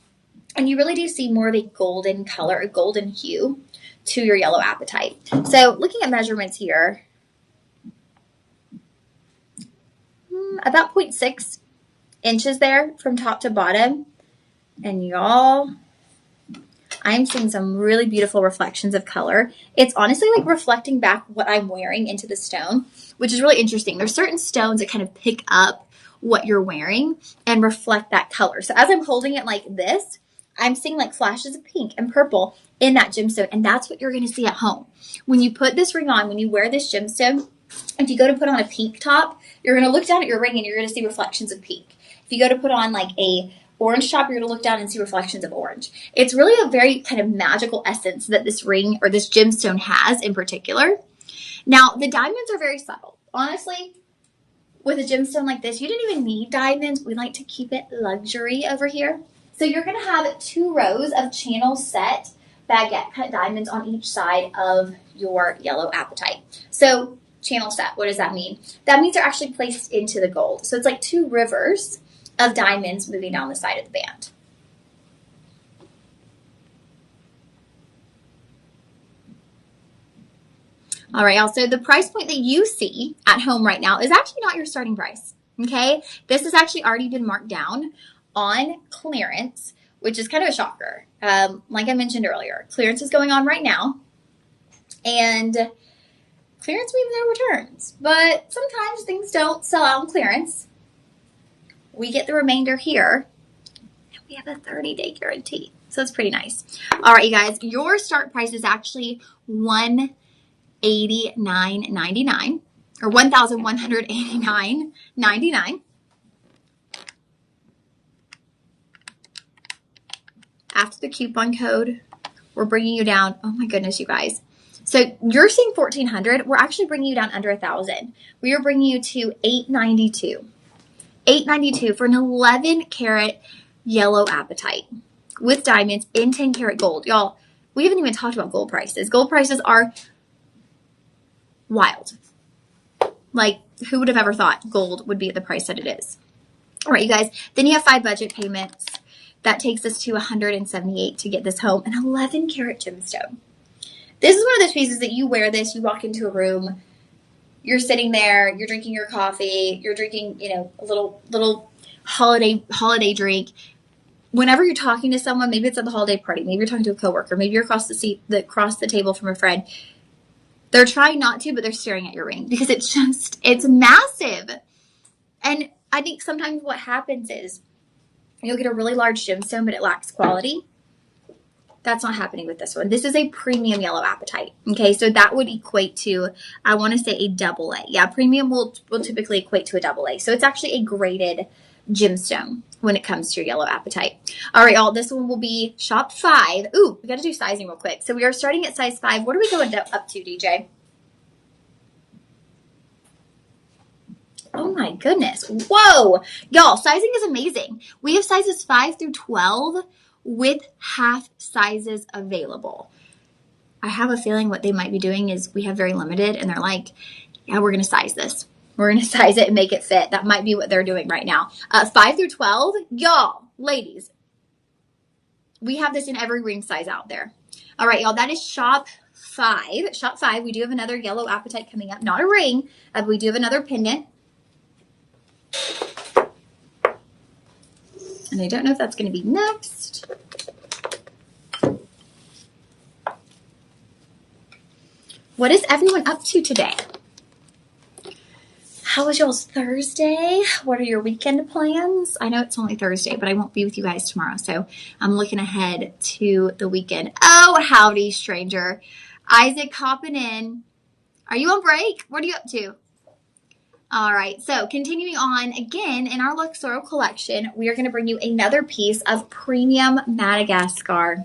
And you really do see more of a golden color, a golden hue to your yellow apatite. So looking at measurements here, about 0.6 inches there from top to bottom. And y'all, I'm seeing some really beautiful reflections of color. It's honestly like reflecting back what I'm wearing into the stone, which is really interesting. There's certain stones that kind of pick up what you're wearing and reflect that color. So as I'm holding it like this, I'm seeing like flashes of pink and purple in that gemstone. And that's what you're going to see at home. When you put this ring on, when you wear this gemstone, if you go to put on a pink top, you're going to look down at your ring and you're going to see reflections of pink. If you go to put on like a orange top, you're going to look down and see reflections of orange. It's really a very kind of magical essence that this ring or this gemstone has in particular. Now, the diamonds are very subtle. Honestly, with a gemstone like this, you didn't even need diamonds. We like to keep it luxury over here. So you're going to have 2 rows of channel set baguette cut diamonds on each side of your yellow apatite. So channel set, what does that mean? That means they're actually placed into the gold. So it's like 2 rivers of diamonds moving down the side of the band. All right, y'all. So the price point that you see at home right now is actually not your starting price. Okay, this has actually already been marked down on clearance, which is kind of a shocker. Like I mentioned earlier, clearance is going on right now, and clearance means no returns. But sometimes things don't sell out on clearance. We get the remainder here, and we have a 30-day guarantee. So it's pretty nice. All right, you guys, your start price is actually $189.99 or $1,189.99. After the coupon code, we're bringing you down. Oh my goodness, you guys. So you're seeing $1,400. We're actually bringing you down under $1,000. We are bringing you to $892. $892 for an 11 karat yellow apatite with diamonds in 10 karat gold. Y'all, we haven't even talked about gold prices. Gold prices are wild. Like, who would have ever thought gold would be at the price that it is? All right, you guys. Then you have 5 budget payments. That takes us to $178 to get this home. An 11 karat gemstone. This is one of those pieces that you wear this, you walk into a room, you're sitting there, you're drinking your coffee, you're drinking, you know, a little holiday drink. Whenever you're talking to someone, maybe it's at the holiday party, maybe you're talking to a coworker, maybe you're across the table from a friend. They're trying not to, but they're staring at your ring because it's massive. And I think sometimes what happens is you'll get a really large gemstone, but it lacks quality. That's not happening with this one. This is a premium yellow apatite. Okay, so that would equate to, I want to say, a double A. Yeah, premium will typically equate to a double A. So it's actually a graded gemstone when it comes to your yellow apatite. All right, y'all, this one will be shop 5. Ooh, we got to do sizing real quick. So we are starting at size 5. What are we going up to, DJ? Oh my goodness. Whoa. Y'all, sizing is amazing. We have sizes 5 through 12 with half sizes available. I have a feeling what they might be doing is we have very limited and they're like, yeah, we're going to size this. We're going to size it and make it fit. That might be what they're doing right now. 5 through 12, y'all, ladies, we have this in every ring size out there. All right, y'all, that is shop 5. Shop 5, we do have another yellow apatite coming up. Not a ring, but we do have another pendant. And I don't know if that's going to be next. What is everyone up to today? How was y'all's Thursday? What are your weekend plans? I know it's only Thursday, but I won't be with you guys tomorrow, so I'm looking ahead to the weekend. Oh, howdy, stranger. Isaac hopping in. Are you on break? What are you up to? All right, so continuing on, again, in our Luxoro collection, we are going to bring you another piece of premium Madagascar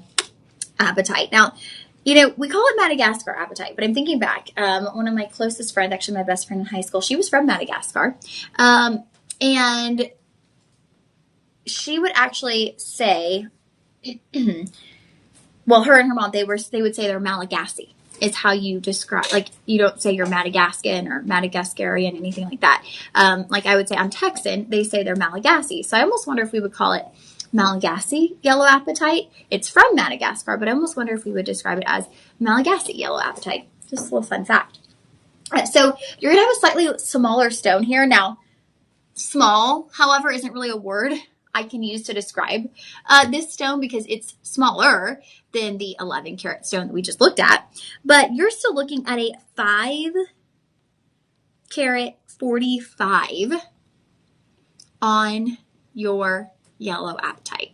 apatite. Now, you know, we call it Madagascar apatite, but I'm thinking back. One of my closest friends, actually my best friend in high school, she was from Madagascar. And she would actually say, well, her and her mom, they would say they're Malagasy. Is how you describe, like, you don't say you're Madagascan or Madagascarian, anything like that. Like I would say I'm Texan, they say they're Malagasy. So I almost wonder if we would call it Malagasy yellow apatite. It's from Madagascar, but I almost wonder if we would describe it as Malagasy yellow apatite. Just a little fun fact. So you're going to have a slightly smaller stone here. Now, small, however, isn't really a word I can use to describe this stone because it's smaller than the 11 karat stone that we just looked at. But you're still looking at a 5 karat 45 on your yellow apatite.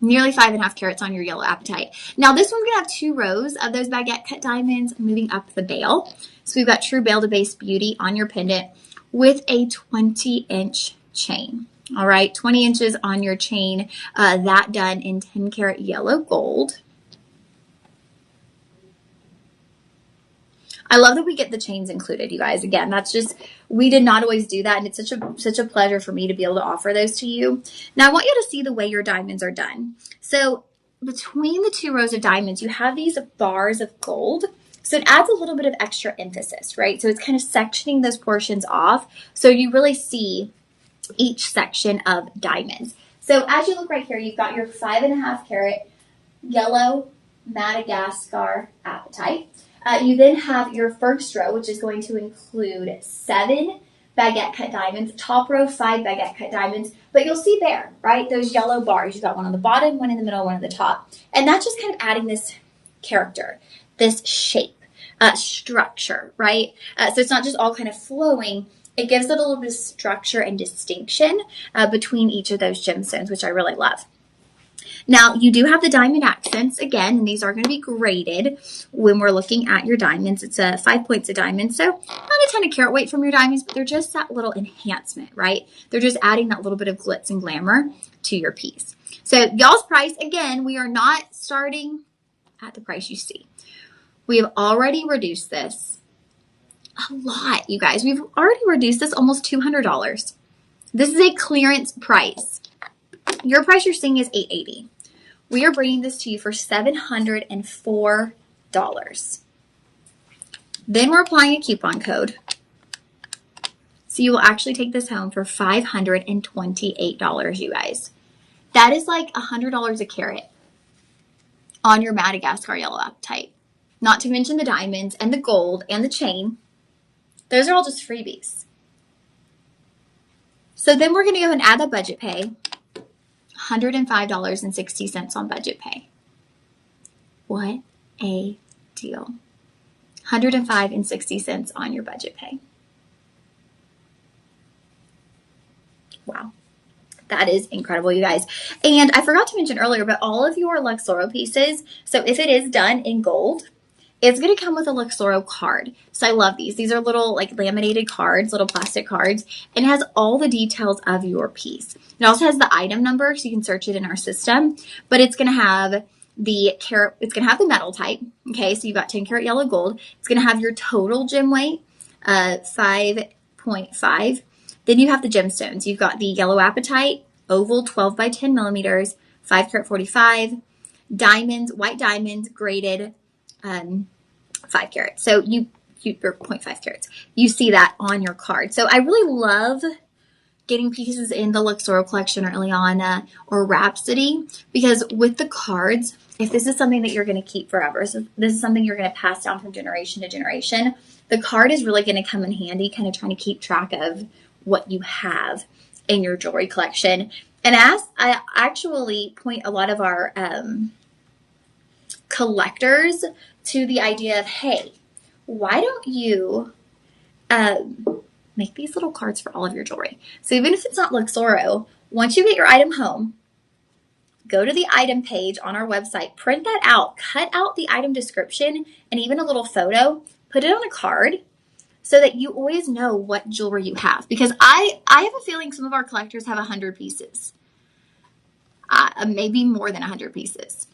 Nearly 5.5 carats on your yellow apatite. Now this one's gonna have 2 rows of those baguette cut diamonds moving up the bail. So we've got true bail to base beauty on your pendant with a 20-inch chain. All right, 20 inches on your chain, that done in 10 karat yellow gold. I love that we get the chains included, you guys. Again, that's just, we did not always do that, and it's such a pleasure for me to be able to offer those to you. Now, I want you to see the way your diamonds are done. So between the 2 rows of diamonds, you have these bars of gold. So it adds a little bit of extra emphasis, right? So it's kind of sectioning those portions off so you really see each section of diamonds. So as you look right here, you've got your 5.5 carat yellow Madagascar apatite. You then have your first row, which is going to include 7 baguette cut diamonds, top row 5 baguette cut diamonds, but you'll see there, right, those yellow bars. You've got one on the bottom, one in the middle, one on the top. And that's just kind of adding this character, this shape, structure, right? So it's not just all kind of flowing. It gives it a little bit of structure and distinction between each of those gemstones, which I really love. Now, you do have the diamond accents again, and these are going to be graded when we're looking at your diamonds. It's 5 points of diamonds, so not a ton of carat weight from your diamonds, but they're just that little enhancement, right? They're just adding that little bit of glitz and glamour to your piece. So y'all's price, again, we are not starting at the price you see. We have already reduced this a lot, you guys. We've already reduced this almost $200. This is a clearance price. Your price you're seeing is $880. We are bringing this to you for $704. Then we're applying a coupon code. So you will actually take this home for $528, you guys. That is like $100 a carat on your Madagascar yellow apatite. Not to mention the diamonds and the gold and the chain. Those are all just freebies. So then we're going to go and add the budget pay. $105.60 on budget pay. What a deal. $105.60 on your budget pay. Wow. That is incredible, you guys. And I forgot to mention earlier, but all of your Luxoro pieces, so if it is done in gold, it's going to come with a Luxoro card. So I love these. These are little like laminated cards, little plastic cards, and it has all the details of your piece. It also has the item number, so you can search it in our system, but it's going to have the carat, it's going to have the metal type. Okay, so you've got 10 karat yellow gold. It's going to have your total gem weight, 5.5. Then you have the gemstones. You've got the yellow apatite, oval 12 by 10 millimeters, 5 karat 45, diamonds, white diamonds, graded 5 carats. So you or 0.5 carats. You see that on your card. So I really love getting pieces in the Luxoro collection or Ileana or Rhapsody, because with the cards, if this is something that you're going to keep forever, so this is something you're going to pass down from generation to generation, the card is really going to come in handy, kind of trying to keep track of what you have in your jewelry collection. And as I actually point a lot of our collectors to the idea of, hey, why don't you make these little cards for all of your jewelry? So even if it's not Luxoro, once you get your item home, go to the item page on our website, print that out, cut out the item description and even a little photo, put it on a card so that you always know what jewelry you have. Because I have a feeling some of our collectors have 100 pieces, maybe more than 100 pieces.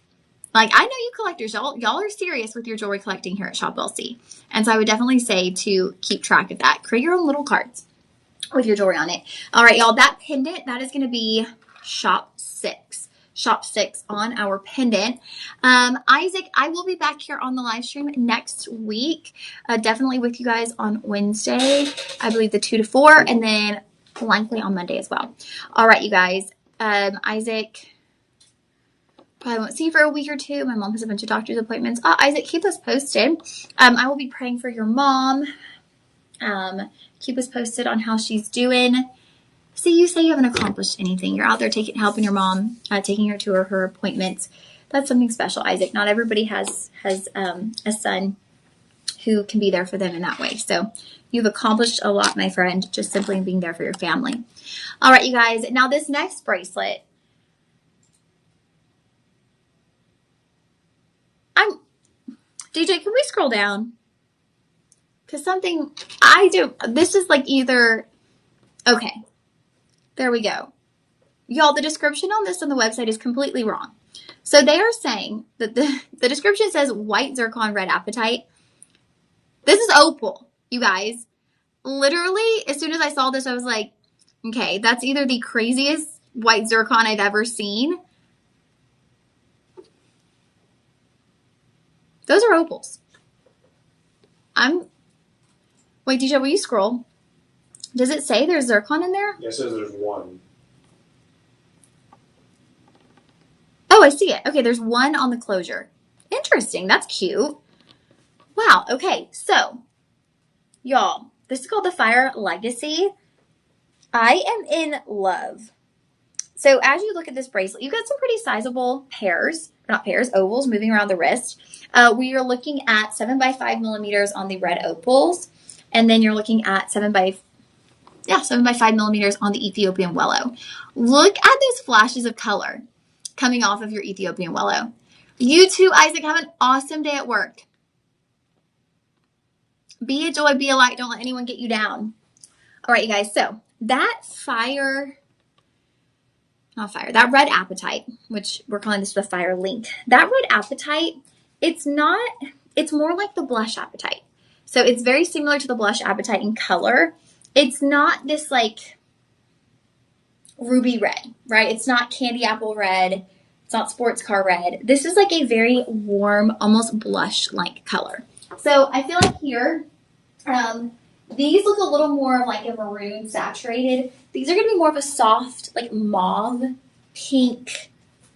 Like, I know you collectors, y'all are serious with your jewelry collecting here at Shop LC. And so I would definitely say to keep track of that. Create your own little cards with your jewelry on it. All right, y'all, that pendant, that is going to be Shop 6. Shop 6 on our pendant. Isaac, I will be back here on the live stream next week. Definitely with you guys on Wednesday, I believe the 2 to 4, and then likely on Monday as well. All right, you guys. Isaac, probably won't see you for a week or two. My mom has a bunch of doctor's appointments. Isaac, keep us posted. I will be praying for your mom. Keep us posted on how she's doing. See, you say you haven't accomplished anything. You're out there helping your mom, taking her to her appointments. That's something special, Isaac. Not everybody has a son who can be there for them in that way. So you've accomplished a lot, my friend, just simply being there for your family. All right, you guys. Now this next bracelet, DJ, can we scroll down? Because something this is like either, okay, there we go. Y'all, the description on this on the website is completely wrong. So they are saying that the description says white zircon, red apatite. This is opal, you guys. Literally, as soon as I saw this, I was like, okay, that's either the craziest white zircon I've ever seen. Those are opals. Wait, DJ, will you scroll? Does it say there's zircon in there? Yeah, it says there's one. Oh, I see it. Okay, there's one on the closure. Interesting. That's cute. Wow. Okay, so, y'all, this is called the Fire Legacy. I am in love. So as you look at this bracelet, you've got some pretty sizable ovals moving around the wrist. We are looking at 7 by 5 millimeters on the red opals. And then you're looking at 7 by 5 millimeters on the Ethiopian Wellow. Look at those flashes of color coming off of your Ethiopian Wellow. You too, Isaac, have an awesome day at work. Be a joy, be a light. Don't let anyone get you down. All right, you guys. So that red apatite, which we're calling this the Fire Link. That red apatite, it's more like the blush apatite. So it's very similar to the blush apatite in color. It's not this like ruby red, right? It's not candy apple red. It's not sports car red. This is like a very warm, almost blush-like color. So I feel like here, these look a little more like a maroon saturated. These are going to be more of a soft, like mauve, pink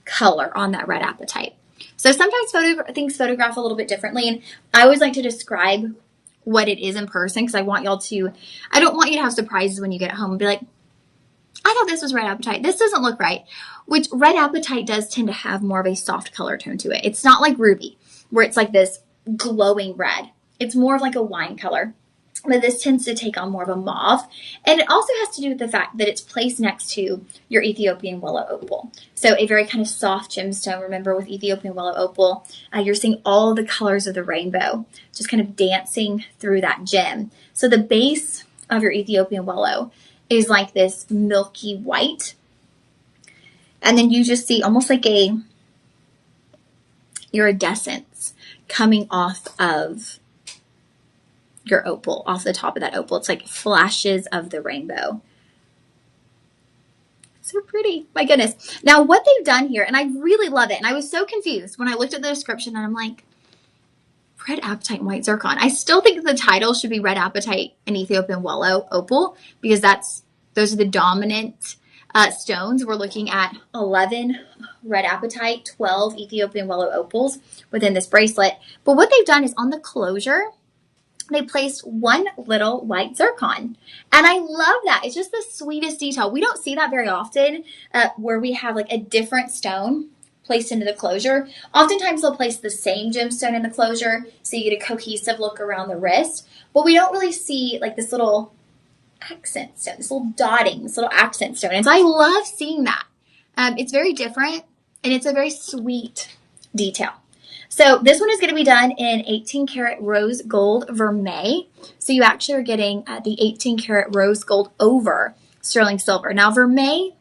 color on that red apatite. So sometimes things photograph a little bit differently, and I always like to describe what it is in person because I don't want you to have surprises when you get home and be like, I thought this was red apatite. This doesn't look right. Which red apatite does tend to have more of a soft color tone to it. It's not like ruby where it's like this glowing red. It's more of like a wine color. But this tends to take on more of a mauve. And it also has to do with the fact that it's placed next to your Ethiopian willow opal. So a very kind of soft gemstone. Remember with Ethiopian willow opal, you're seeing all the colors of the rainbow just kind of dancing through that gem. So the base of your Ethiopian willow is like this milky white. And then you just see almost like a iridescence coming off of your opal, off the top of that opal. It's like flashes of the rainbow. So pretty. My goodness. Now what they've done here, and I really love it, and I was so confused when I looked at the description and I'm like, red apatite and white zircon. I still think the title should be red apatite and Ethiopian willow opal because those are the dominant stones. We're looking at 11 red apatite, 12 Ethiopian willow opals within this bracelet. But what they've done is on the closure, they placed one little white zircon. And I love that. It's just the sweetest detail. We don't see that very often where we have like a different stone placed into the closure. Oftentimes they'll place the same gemstone in the closure so you get a cohesive look around the wrist. But we don't really see like this little accent stone, this little dotting, this little accent stone. And so I love seeing that. It's very different and it's a very sweet detail. So this one is going to be done in 18 karat rose gold vermeil. So you actually are getting the 18 karat rose gold over sterling silver. Now vermeil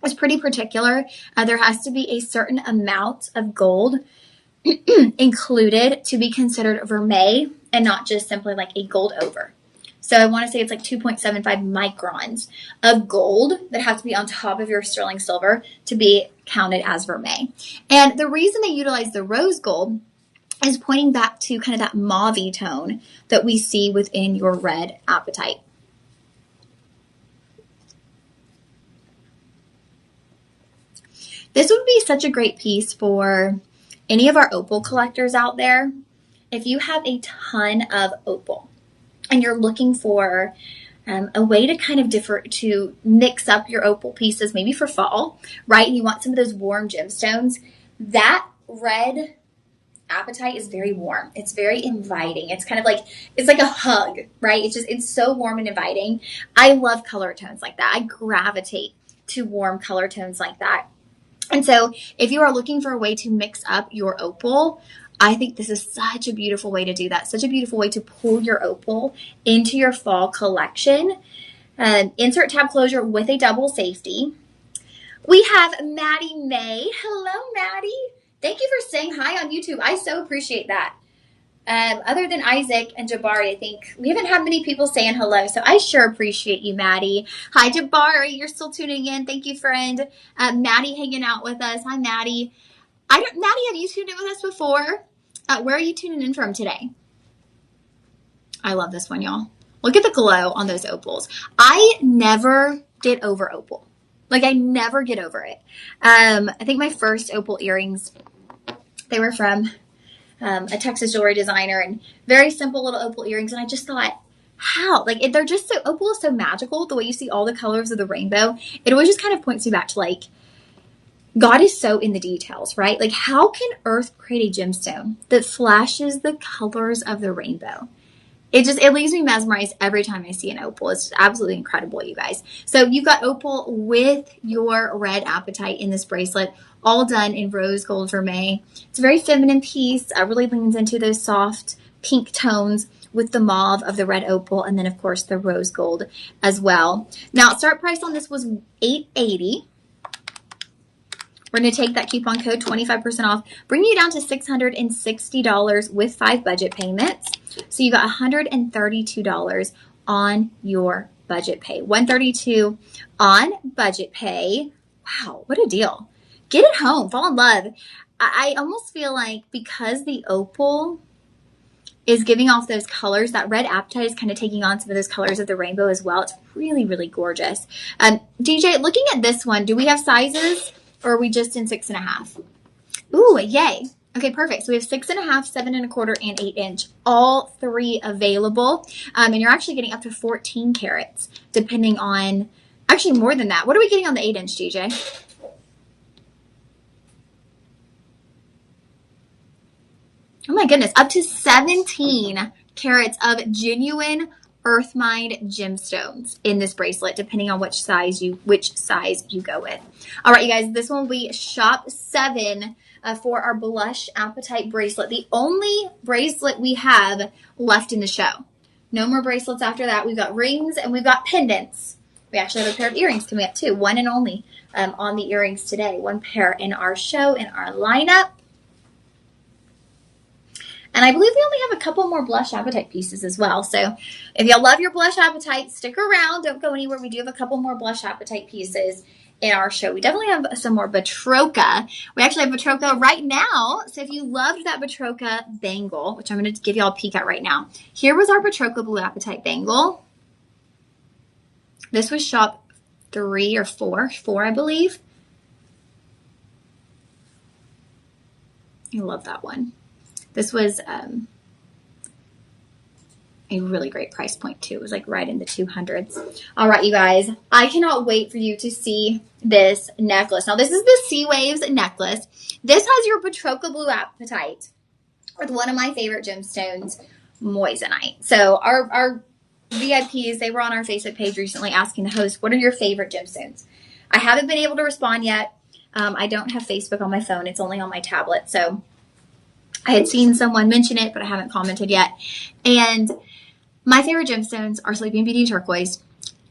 is pretty particular. There has to be a certain amount of gold included to be considered vermeil and not just simply like a gold over. So I want to say it's like 2.75 microns of gold that have to be on top of your sterling silver to be counted as vermeil. And the reason they utilize the rose gold is pointing back to kind of that mauve tone that we see within your red apatite. This would be such a great piece for any of our opal collectors out there. If you have a ton of opal, and you're looking for a way to kind of to mix up your opal pieces, maybe for fall, right? And you want some of those warm gemstones. That red apatite is very warm. It's very inviting. It's kind of like, it's like a hug, right? It's so warm and inviting. I love color tones like that. I gravitate to warm color tones like that. And so if you are looking for a way to mix up your opal, I think this is such a beautiful way to do that. Such a beautiful way to pull your opal into your fall collection. Insert tab closure with a double safety. We have Maddie May. Hello, Maddie. Thank you for saying hi on YouTube. I so appreciate that. Other than Isaac and Jabari, I think we haven't had many people saying hello, so I sure appreciate you, Maddie. Hi, Jabari. You're still tuning in. Thank you, friend. Maddie hanging out with us. Hi, Maddie. Maddie, have you tuned in with us before? Where are you tuning in from today? I love this one, y'all. Look at the glow on those opals. I never get over opal. Like, I never get over it. I think my first opal earrings, they were from a Texas jewelry designer, and very simple little opal earrings. And I just thought, how? Like, they're just so, opal is so magical. The way you see all the colors of the rainbow, it always just kind of points me back to like, God is so in the details, right? Like, how can Earth create a gemstone that flashes the colors of the rainbow? It leaves me mesmerized every time I see an opal. It's absolutely incredible, you guys. So you've got opal with your red apatite in this bracelet, all done in rose gold vermeil. It's a very feminine piece. It really leans into those soft pink tones with the mauve of the red opal, and then of course the rose gold as well. Now, start price on this was $880. We're going to take that coupon code 25% off, bringing you down to $660 with 5 budget payments. So you got $132 on your budget pay. $132 on budget pay. Wow, what a deal. Get it home. Fall in love. I almost feel like because the opal is giving off those colors, that red apatite is kind of taking on some of those colors of the rainbow as well. It's really, really gorgeous. DJ, looking at this one, do we have sizes? Or are we just in 6.5? Ooh, yay. Okay, perfect. So we have 6.5, 7.25, and 8-inch, all three available. And you're actually getting up to 14 carats, depending on, actually more than that. What are we getting on the 8-inch, DJ? Oh my goodness, up to 17 carats of genuine earth mined gemstones in this bracelet, depending on which size you go with. All right, you guys, this one will be shop 7 for our blush Apatite bracelet. The only bracelet we have left in the show. No more bracelets after that. We've got rings and we've got pendants. We actually have a pair of earrings coming up too. One and only on the earrings today. One pair in our show, in our lineup. And I believe we only have a couple more blush Apatite pieces as well. So if y'all love your blush Apatite, stick around. Don't go anywhere. We do have a couple more blush Apatite pieces in our show. We definitely have some more Batroca. We actually have Batroca right now. So if you loved that Batroca bangle, which I'm going to give y'all a peek at right now. Here was our Batroca Blue Apatite bangle. This was shop 3 or 4, I believe. I love that one. This was a really great price point too. It was like right in the 200s. All right, you guys, I cannot wait for you to see this necklace. Now, this is the Sea Waves necklace. This has your Batroca Blue Apatite with one of my favorite gemstones, moissanite. So our VIPs, they were on our Facebook page recently asking the host, what are your favorite gemstones? I haven't been able to respond yet. I don't have Facebook on my phone. It's only on my tablet. So I had seen someone mention it, but I haven't commented yet. And my favorite gemstones are Sleeping Beauty turquoise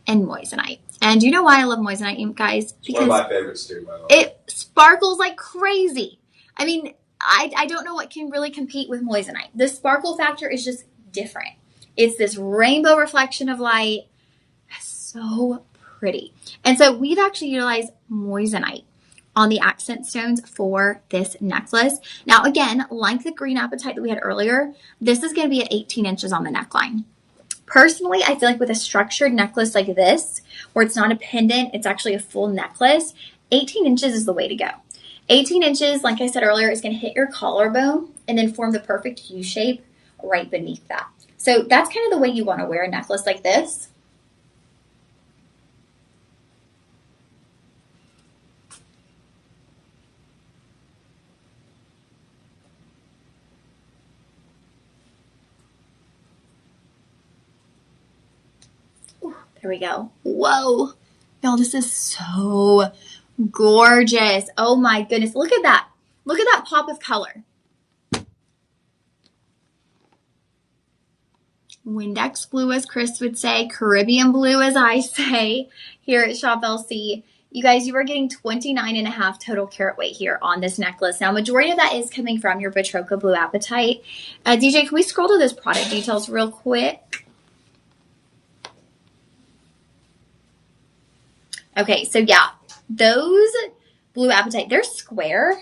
and moissanite. And you know why I love moissanite, guys? Because one of my favorites too, by the way. It sparkles like crazy. I mean, I don't know what can really compete with moissanite. The sparkle factor is just different. It's this rainbow reflection of light. So pretty. And so we've actually utilized moissanite on the accent stones for this necklace. Now, again, like the green Apatite that we had earlier, this is going to be at 18 inches on the neckline. Personally, I feel like with a structured necklace like this, where it's not a pendant, it's actually a full necklace, 18 inches is the way to go. 18 inches, like I said earlier, is going to hit your collarbone and then form the perfect U shape right beneath that. So that's kind of the way you want to wear a necklace like this. There we go. Whoa. Y'all, this is so gorgeous. Oh my goodness. Look at that. Look at that pop of color. Windex blue, as Chris would say. Caribbean blue, as I say here at Shop LC. You guys, you are getting 29.5 total carat weight here on this necklace. Now, majority of that is coming from your Batroca Blue Apatite. DJ, can we scroll to those product details real quick? Okay, so yeah, those Blue Apatite, they're square.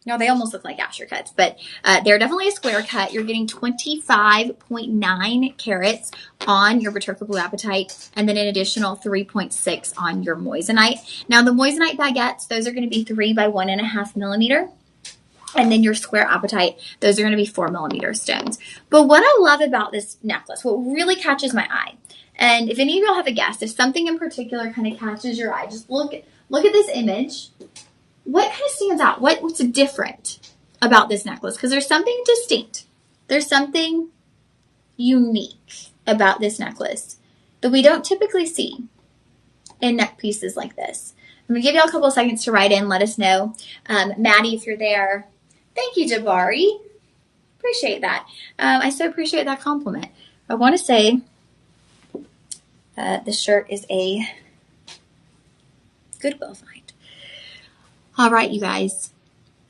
No, they almost look like Asher cuts, but they're definitely a square cut. You're getting 25.9 carats on your Batroca Blue Apatite, and then an additional 3.6 on your moissanite. Now, the moissanite baguettes, those are going to be 3 by 1.5 millimeter. And then your square Apatite, those are going to be 4 millimeter stones. But what I love about this necklace, what really catches my eye, and if any of y'all have a guess, if something in particular kind of catches your eye, just look at this image. What kind of stands out? What's different about this necklace? Because there's something distinct. There's something unique about this necklace that we don't typically see in neck pieces like this. I'm going to give y'all a couple of seconds to write in. Let us know. Maddie, if you're there. Thank you, Jabari. Appreciate that. I so appreciate that compliment. I want to say this shirt is a Goodwill find. All right, you guys.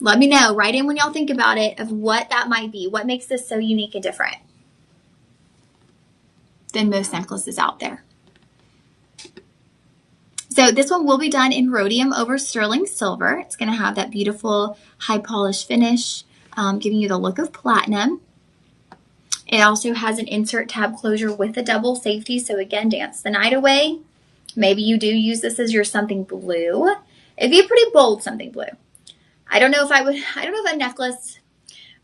Let me know. Write in when y'all think about it of what that might be. What makes this so unique and different than most necklaces out there. So this one will be done in rhodium over sterling silver. It's going to have that beautiful high polish finish, giving you the look of platinum. It also has an insert tab closure with a double safety. So again, dance the night away. Maybe you do use this as your something blue. It'd be a pretty bold something blue. I don't know if a necklace,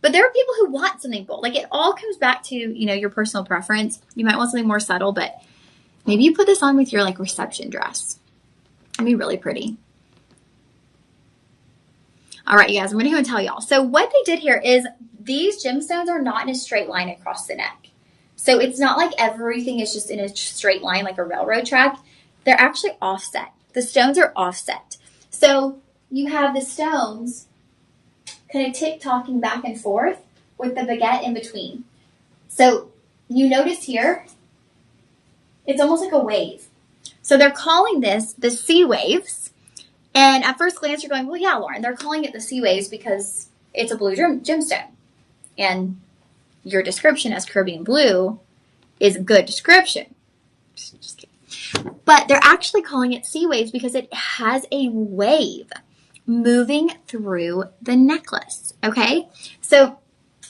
but there are people who want something bold. Like, it all comes back to, your personal preference. You might want something more subtle, but maybe you put this on with your like reception dress. It'd be really pretty. All right, you guys, I'm going to go and tell y'all. So what they did here is these gemstones are not in a straight line across the neck. So it's not like everything is just in a straight line like a railroad track. They're actually offset. The stones are offset. So you have the stones kind of tick-tocking back and forth with the baguette in between. So you notice here, it's almost like a wave. So they're calling this the sea waves. And at first glance, you're going, well, yeah, Lauren, they're calling it the sea waves because it's a blue gemstone. And your description as Caribbean blue is a good description. Just kidding. But they're actually calling it sea waves because it has a wave moving through the necklace, okay? So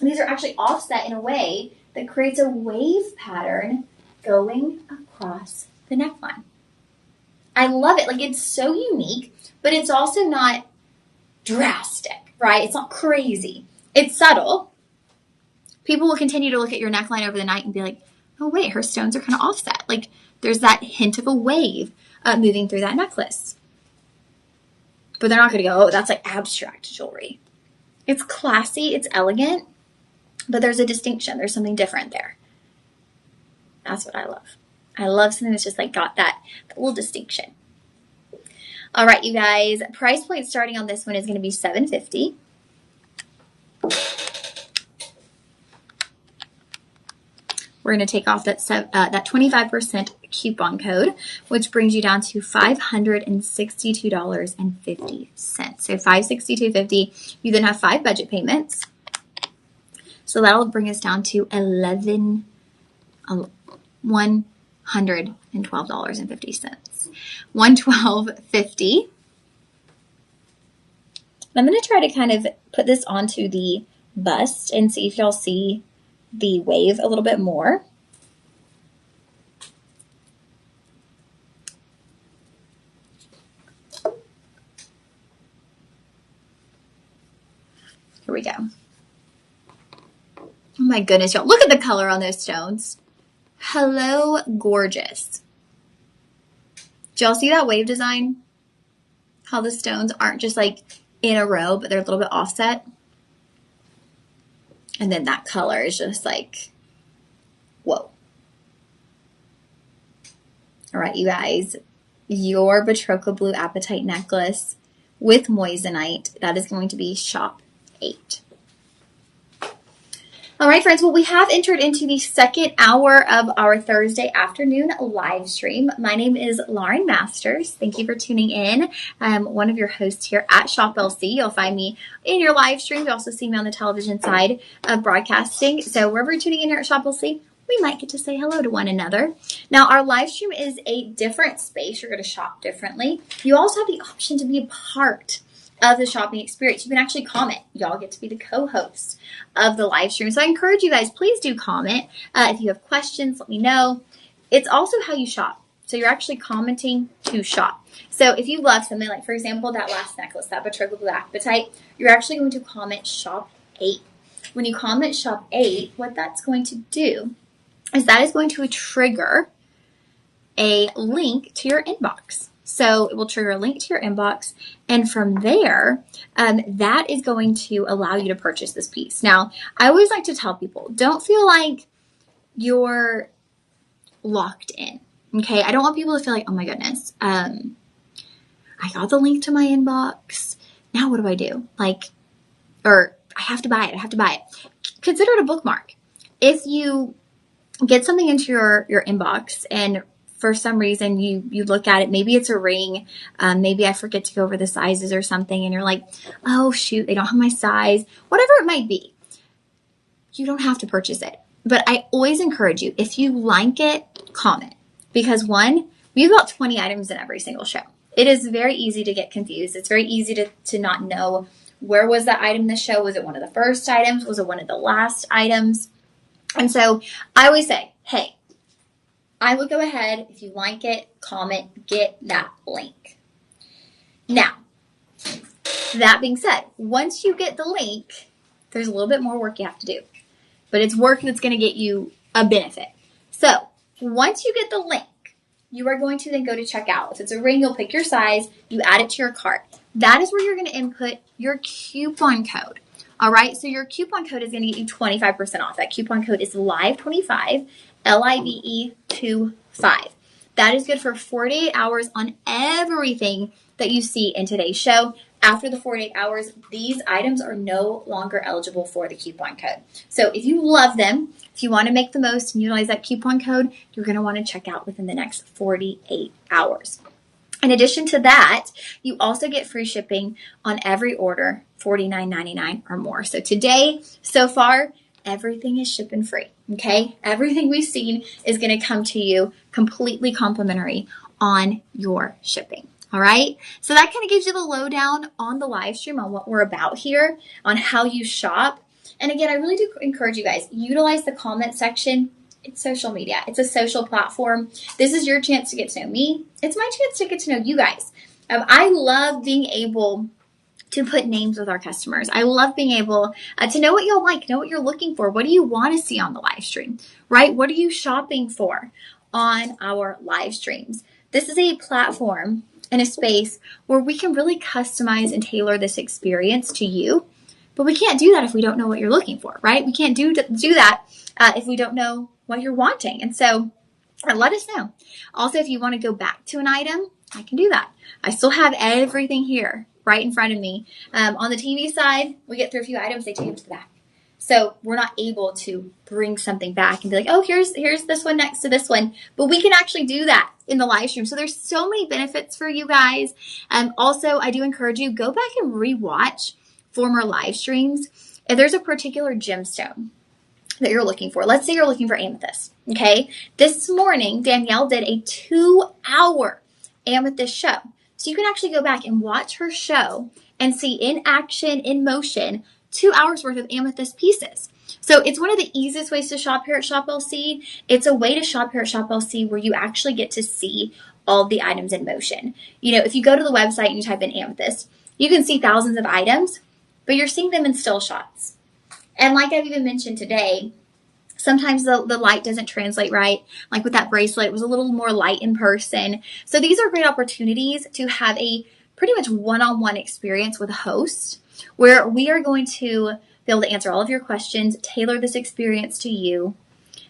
these are actually offset in a way that creates a wave pattern going across the neckline. I love it. Like, it's so unique, but it's also not drastic, right? It's not crazy. It's subtle. People will continue to look at your neckline over the night and be like, oh, wait, her stones are kind of offset. Like, there's that hint of a wave moving through that necklace. But they're not going to go, oh, that's like abstract jewelry. It's classy, it's elegant, but there's a distinction. There's something different there. That's what I love. I love something that's just like got that little distinction. All right, you guys, price point starting on this one is going to be $750. We're going to take off that 25% coupon code, which brings you down to $562.50. So $562.50. You then have 5 budget payments. So that'll bring us down to $112.50. $112.50. I'm going to try to kind of put this onto the bust and see if y'all see the wave a little bit more. Here we go. Oh my goodness, y'all. Look at the color on those stones. Hello, gorgeous. Did y'all see that wave design? How the stones aren't just like in a row, but they're a little bit offset. And then that color is just like, whoa. All right, you guys, your Batroca Blue Apatite necklace with moissanite, that is going to be shop 8. All right, friends, well, we have entered into the second hour of our Thursday afternoon live stream. My name is Lauren Masters. Thank you for tuning in. I'm one of your hosts here at Shop LC. You'll find me in your live stream. You also see me on the television side of broadcasting. So wherever you're tuning in here at Shop LC, we might get to say hello to one another. Now, our live stream is a different space. You're going to shop differently. You also have the option to be a part of the shopping experience. You can actually comment. Y'all get to be the co-host of the live stream. So I encourage you guys, please do comment. If you have questions, let me know. It's also how you shop. So you're actually commenting to shop. So if you love something, like for example, that last necklace, that Batroca Blue Apatite, you're actually going to comment shop 8. When you comment shop 8, what that's going to do is that is going to trigger a link to your inbox. So it will trigger a link to your inbox, and from there, that is going to allow you to purchase this piece. Now, I always like to tell people, don't feel like you're locked in, okay? I don't want people to feel like, oh my goodness, I got the link to my inbox. Now what do I do? Or I have to buy it. Consider it a bookmark. If you get something into your inbox and for some reason you look at it, maybe it's a ring, maybe I forget to go over the sizes or something, and you're like, oh shoot, they don't have my size, whatever it might be, you don't have to purchase it. But I always encourage you, if you like it, comment. Because one, we have about 20 items in every single show. It is very easy to get confused. It's very easy to not know, where was that item in the show? Was it one of the first items? Was it one of the last items? And so I always say, hey, I would go ahead, if you like it, comment, get that link. Now, That being said, once you get the link, there's a little bit more work you have to do, but it's work that's going to get you a benefit. So once you get the link, you are going to then go to checkout. If it's a ring, you'll pick your size, you add it to your cart. That is where you're going to input your coupon code. All right, so your coupon code is going to get you 25% off. That coupon code is LIVE25, LIVE25. That is good for 48 hours on everything that you see in today's show. After the 48 hours, these items are no longer eligible for the coupon code. So if you love them, if you want to make the most and utilize that coupon code, you're going to want to check out within the next 48 hours. In addition to that, you also get free shipping on every order, $49.99 or more. So today, so far, everything is shipping free, okay? Everything we've seen is going to come to you completely complimentary on your shipping. All right, so that kind of gives you the lowdown on the live stream, on what we're about here, on how you shop. And again, I really do encourage you guys, utilize the comment section. It's social media. It's a social platform. This is your chance to get to know me. It's my chance to get to know you guys. I love being able to put names with our customers. I love being able to know what you'll like, know what you're looking for. What do you want to see on the live stream, right? What are you shopping for on our live streams? This is a platform and a space where we can really customize and tailor this experience to you. But we can't do that if we don't know what you're looking for, right? We can't do that if we don't know what you're wanting. And so let us know. Also, if you want to go back to an item, I can do that. I still have everything here right in front of me. On the TV side, we get through a few items, they take them to the back. So we're not able to bring something back and be like, oh, here's this one next to this one. But we can actually do that in the live stream. So there's so many benefits for you guys. Also, I do encourage you, go back and rewatch former live streams. If there's a particular gemstone that you're looking for, let's say you're looking for amethyst, okay? This morning, Danielle did a 2-hour amethyst show. So you can actually go back and watch her show and see in action, in motion, 2 hours worth of amethyst pieces. So it's one of the easiest ways to shop here at Shop LC. It's a way to shop here at Shop LC where you actually get to see all of the items in motion. You know, if you go to the website and you type in amethyst, you can see thousands of items, but you're seeing them in still shots. And like I've even mentioned today, sometimes the light doesn't translate right. Like with that bracelet, it was a little more light in person. So these are great opportunities to have a pretty much one-on-one experience with a host where we are going to be able to answer all of your questions, tailor this experience to you.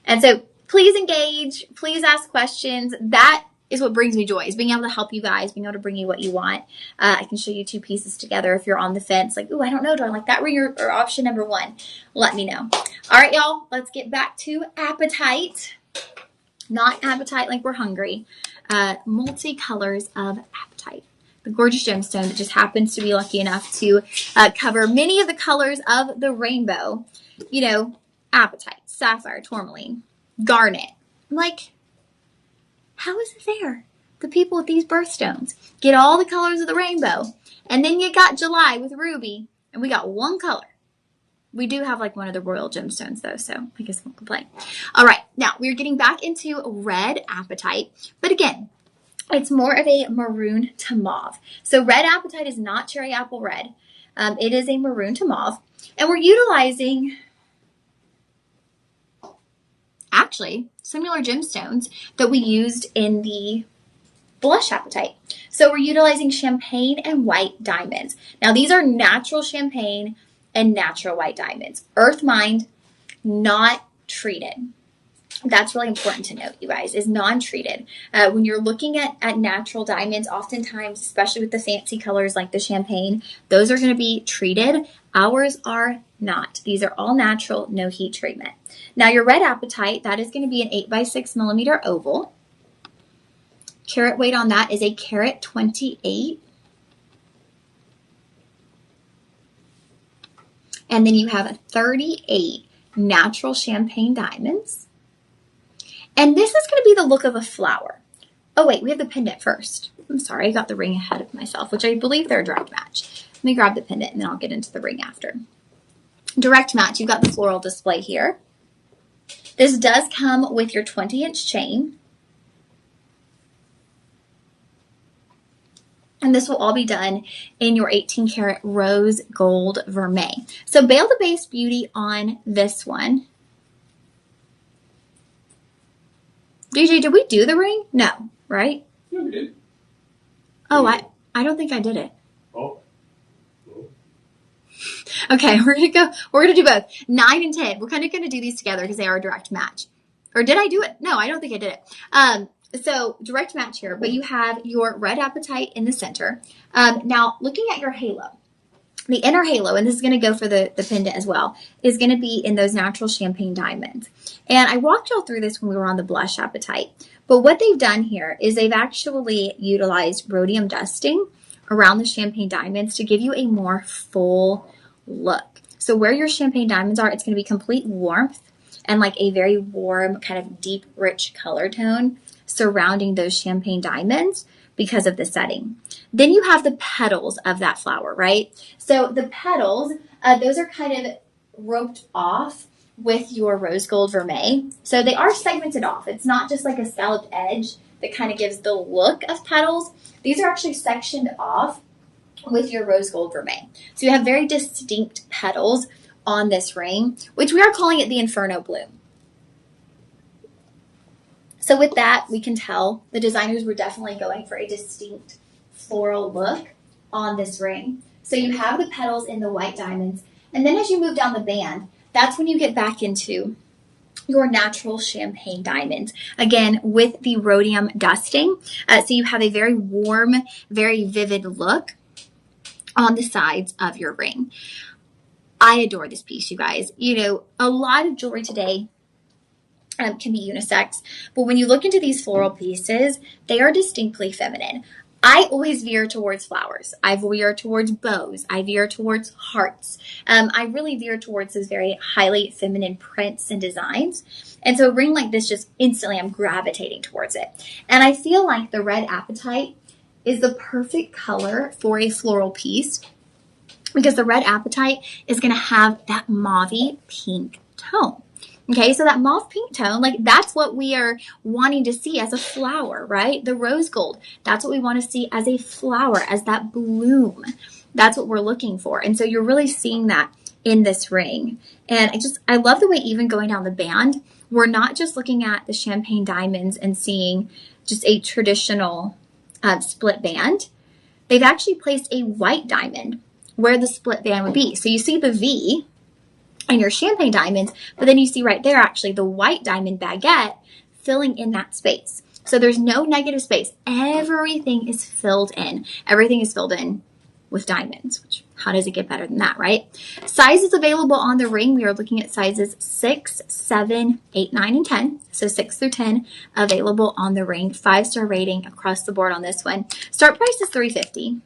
And so please engage, please ask questions. That is what brings me joy, is being able to help you guys, being able to bring you what you want. I can show you 2 pieces together if you're on the fence, like, ooh, I don't know, do I like that ring or option number 1? Let me know. All right, y'all, let's get back to Apatite. Not Apatite like we're hungry. Multi-colors of Apatite. The gorgeous gemstone that just happens to be lucky enough to cover many of the colors of the rainbow. You know, Apatite, sapphire, tourmaline, garnet. I'm like, how is it fair? The people with these birthstones get all the colors of the rainbow. And then you got July with ruby, and we got one color. We do have like one of the royal gemstones though, so I guess I won't complain. All right, now we're getting back into red Apatite, but again, it's more of a maroon to mauve. So red Apatite is not cherry apple red. It is a maroon to mauve, and we're utilizing actually similar gemstones that we used in the blush Apatite. So we're utilizing champagne and white diamonds. Now these are natural champagne and natural white diamonds. Earth mined, not treated. That's really important to note, you guys, is non-treated. When you're looking at natural diamonds, oftentimes, especially with the fancy colors like the champagne, those are going to be treated. Ours are not. These are all natural, no heat treatment. Now your red Apatite, that is going to be an 8x6 millimeter oval. Carat weight on that is a carat 28. And then you have 38 natural champagne diamonds. And this is going to be the look of a flower. Oh, wait, we have the pendant first. I'm sorry, I got the ring ahead of myself, which I believe they're a direct match. Let me grab the pendant and then I'll get into the ring after. Direct match, you've got the floral display here. This does come with your 20-inch chain. And this will all be done in your 18 karat rose gold vermeil. So Bail the Base Beauty on this one. DJ, did we do the ring? No, right? Yeah, we did. Oh, I don't think I did it. Oh. Okay, we're gonna do both. 9 and 10. We're kind of gonna do these together because they are a direct match. Or did I do it? No, I don't think I did it. So direct match here, but you have your red apatite in the center. Now looking at your halo, the inner halo, and this is going to go for the pendant as well, is going to be in those natural champagne diamonds. And I walked y'all through this when we were on the blush apatite. But what they've done here is they've actually utilized rhodium dusting around the champagne diamonds to give you a more full look. So where your champagne diamonds are, it's going to be complete warmth and like a very warm, kind of deep, rich color tone surrounding those champagne diamonds because of the setting. Then you have the petals of that flower, right? So the petals, those are kind of roped off with your rose gold vermeil. So they are segmented off. It's not just like a scalloped edge that kind of gives the look of petals. These are actually sectioned off with your rose gold vermeil. So you have very distinct petals on this ring, which we are calling it the Inferno Bloom. So with that, we can tell the designers were definitely going for a distinct floral look on this ring. So you have the petals in the white diamonds. And then as you move down the band, that's when you get back into your natural champagne diamonds. Again, with the rhodium dusting. So you have a very warm, very vivid look on the sides of your ring. I adore this piece, you guys. You know, a lot of jewelry today can be unisex, but when you look into these floral pieces, they are distinctly feminine. I always veer towards flowers. I veer towards bows. I veer towards hearts. I really veer towards those very highly feminine prints and designs. And so a ring like this, just instantly I'm gravitating towards it. And I feel like the red apatite is the perfect color for a floral piece because the red apatite is going to have that mauvey pink tone. Okay, so that mauve pink tone, like that's what we are wanting to see as a flower, right? The rose gold, that's what we want to see as a flower, as that bloom. That's what we're looking for. And so you're really seeing that in this ring. And I love the way even going down the band, we're not just looking at the champagne diamonds and seeing just a traditional split band. They've actually placed a white diamond where the split band would be. So you see the V and your champagne diamonds, but then you see right there actually the white diamond baguette filling in that space. So there's no negative space. Everything is filled in. Everything is filled in with diamonds, which how does it get better than that, right? Sizes available on the ring. We are looking at sizes 6, 7, 8, 9, and 10. So 6 through 10 available on the ring. 5-star rating across the board on this one. Start price is $350.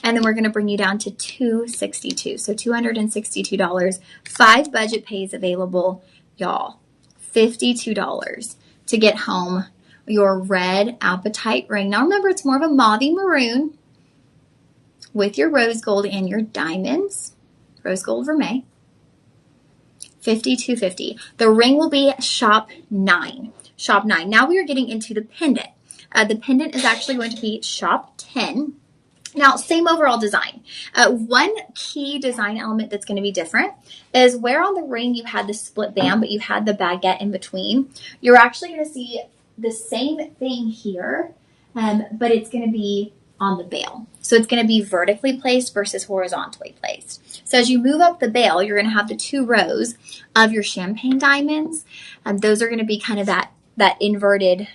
And then we're going to bring you down to $262. So $262. 5 budget pays available, y'all. $52 to get home your red apatite ring. Now remember, it's more of a mauvey maroon with your rose gold and your diamonds. Rose gold vermeil. $52.50. The ring will be shop 9. Shop 9. Now we are getting into the pendant. The pendant is actually going to be shop 10. Now, same overall design. One key design element that's going to be different is where on the ring you had the split band, but you had the baguette in between. You're actually going to see the same thing here, but it's going to be on the bail. So it's going to be vertically placed versus horizontally placed. So as you move up the bail, you're going to have the 2 rows of your champagne diamonds. Those are going to be kind of that inverted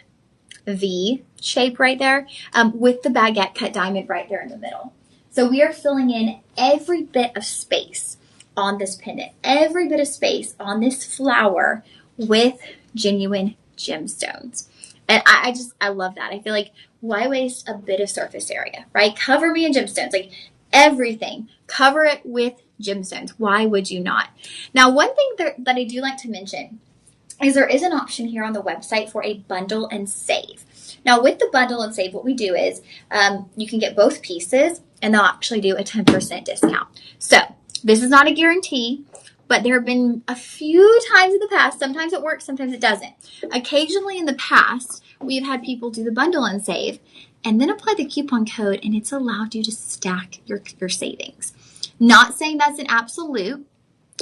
V shape right there with the baguette cut diamond right there in the middle. So we are filling in every bit of space on this pendant, every bit of space on this flower with genuine gemstones. And I love that. I feel like why waste a bit of surface area, right? Cover me in gemstones, like everything. Cover it with gemstones. Why would you not? Now, one thing that I do like to mention is there is an option here on the website for a bundle and save. Now with the bundle and save, what we do is you can get both pieces and they'll actually do a 10% discount. So this is not a guarantee, but there have been a few times in the past, sometimes it works, sometimes it doesn't. Occasionally in the past, we've had people do the bundle and save and then apply the coupon code, and it's allowed you to stack your savings. Not saying that's an absolute.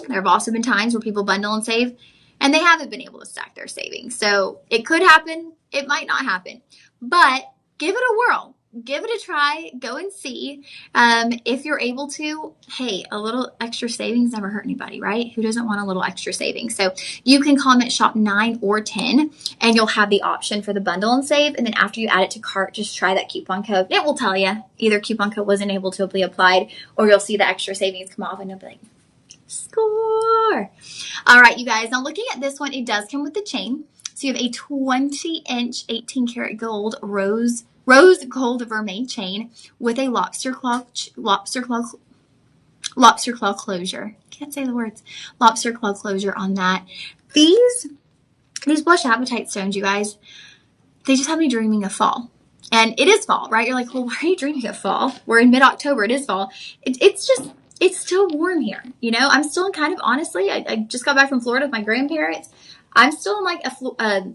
There have also been times where people bundle and save, and they haven't been able to stack their savings. So it could happen. It might not happen. But give it a whirl. Give it a try. Go and see. If you're able to, hey, a little extra savings never hurt anybody, right? Who doesn't want a little extra savings? So you can comment shop 9 or 10, and you'll have the option for the bundle and save. And then after you add it to cart, just try that coupon code. It will tell you either coupon code wasn't able to be applied, or you'll see the extra savings come off, and you'll be like, score. All right, you guys. Now looking at this one, it does come with the chain. So you have a 20-inch 18 karat gold rose gold vermeil chain with a lobster claw closure. Can't say the words. Lobster claw closure on that. These blush apatite stones, you guys, they just have me dreaming of fall. And it is fall, right? You're like, well, why are you dreaming of fall? We're in mid-October. It is fall. It's still warm here. You know, I'm still in kind of, honestly, I just got back from Florida with my grandparents. I'm still in like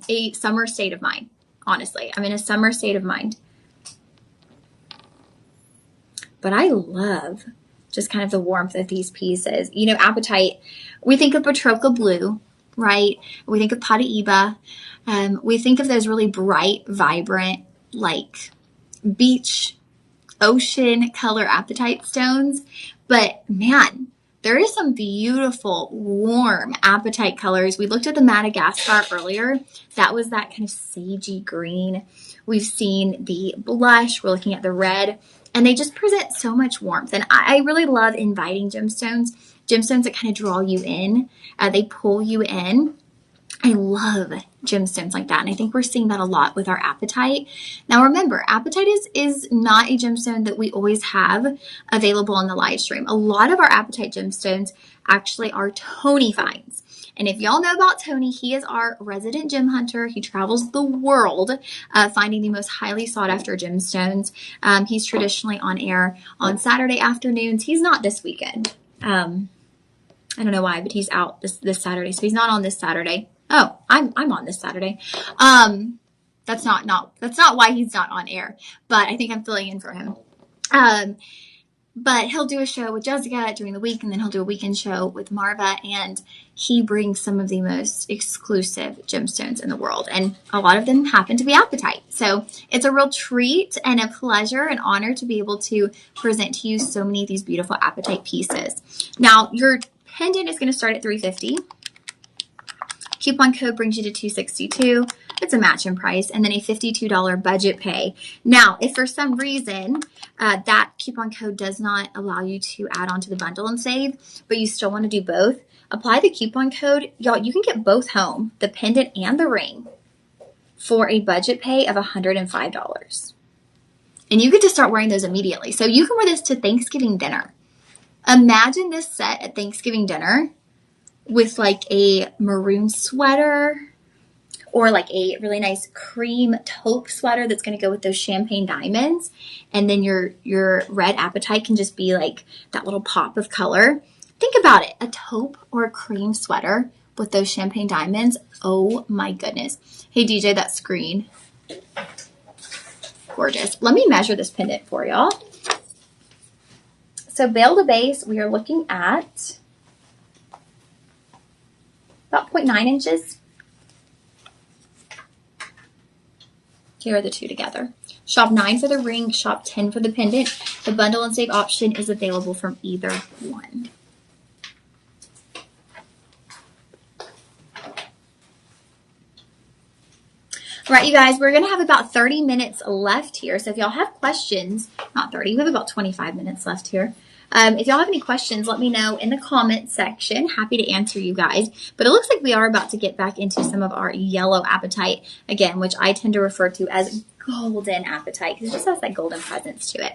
a summer state of mind. Honestly, I'm in a summer state of mind. But I love just kind of the warmth of these pieces. You know, apatite, we think of Batroca blue, right? We think of Pataiba. We think of those really bright, vibrant, like beach, ocean color apatite stones. But man, there is some beautiful, warm apatite colors. We looked at the Madagascar earlier. That was that kind of sagey green. We've seen the blush. We're looking at the red. And they just present so much warmth. And I really love inviting gemstones that kind of draw you in. They pull you in. I love gemstones like that. And I think we're seeing that a lot with our apatite. Now remember, apatite is not a gemstone that we always have available on the live stream. A lot of our apatite gemstones actually are Tony finds. And if y'all know about Tony, he is our resident gem hunter. He travels the world finding the most highly sought after gemstones. He's traditionally on air on Saturday afternoons. He's not this weekend. I don't know why, but he's out this Saturday. So he's not on this Saturday. Oh, I'm on this Saturday. That's not why he's not on air, but I think I'm filling in for him. But he'll do a show with Jessica during the week, and then he'll do a weekend show with Marva, and he brings some of the most exclusive gemstones in the world, and a lot of them happen to be apatite. So it's a real treat and a pleasure and honor to be able to present to you so many of these beautiful apatite pieces. Now, your pendant is going to start at $350. Coupon code brings you to $262. It's a match in price, and then a $52 budget pay. Now, if for some reason that coupon code does not allow you to add on to the bundle and save, but you still want to do both, apply the coupon code. Y'all, you can get both home, the pendant and the ring, for a budget pay of $105. And you get to start wearing those immediately. So you can wear this to Thanksgiving dinner. Imagine this set at Thanksgiving dinner with like a maroon sweater, or like a really nice cream taupe sweater that's going to go with those champagne diamonds. And then your red apatite can just be like that little pop of color. Think about it. A taupe or a cream sweater with those champagne diamonds. Oh my goodness. Hey DJ, that screen. Gorgeous. Let me measure this pendant for y'all. So bale to base, we are looking at about 0.9 inches. Here are the two together. Shop 9 for the ring, shop 10 for the pendant. The bundle and save option is available from either one. All right, you guys, we're going to have about 30 minutes left here. So if y'all have questions, not 30, we have about 25 minutes left here. If y'all have any questions, let me know in the comment section. Happy to answer you guys. But it looks like we are about to get back into some of our yellow apatite, again, which I tend to refer to as golden apatite because it just has that golden presence to it.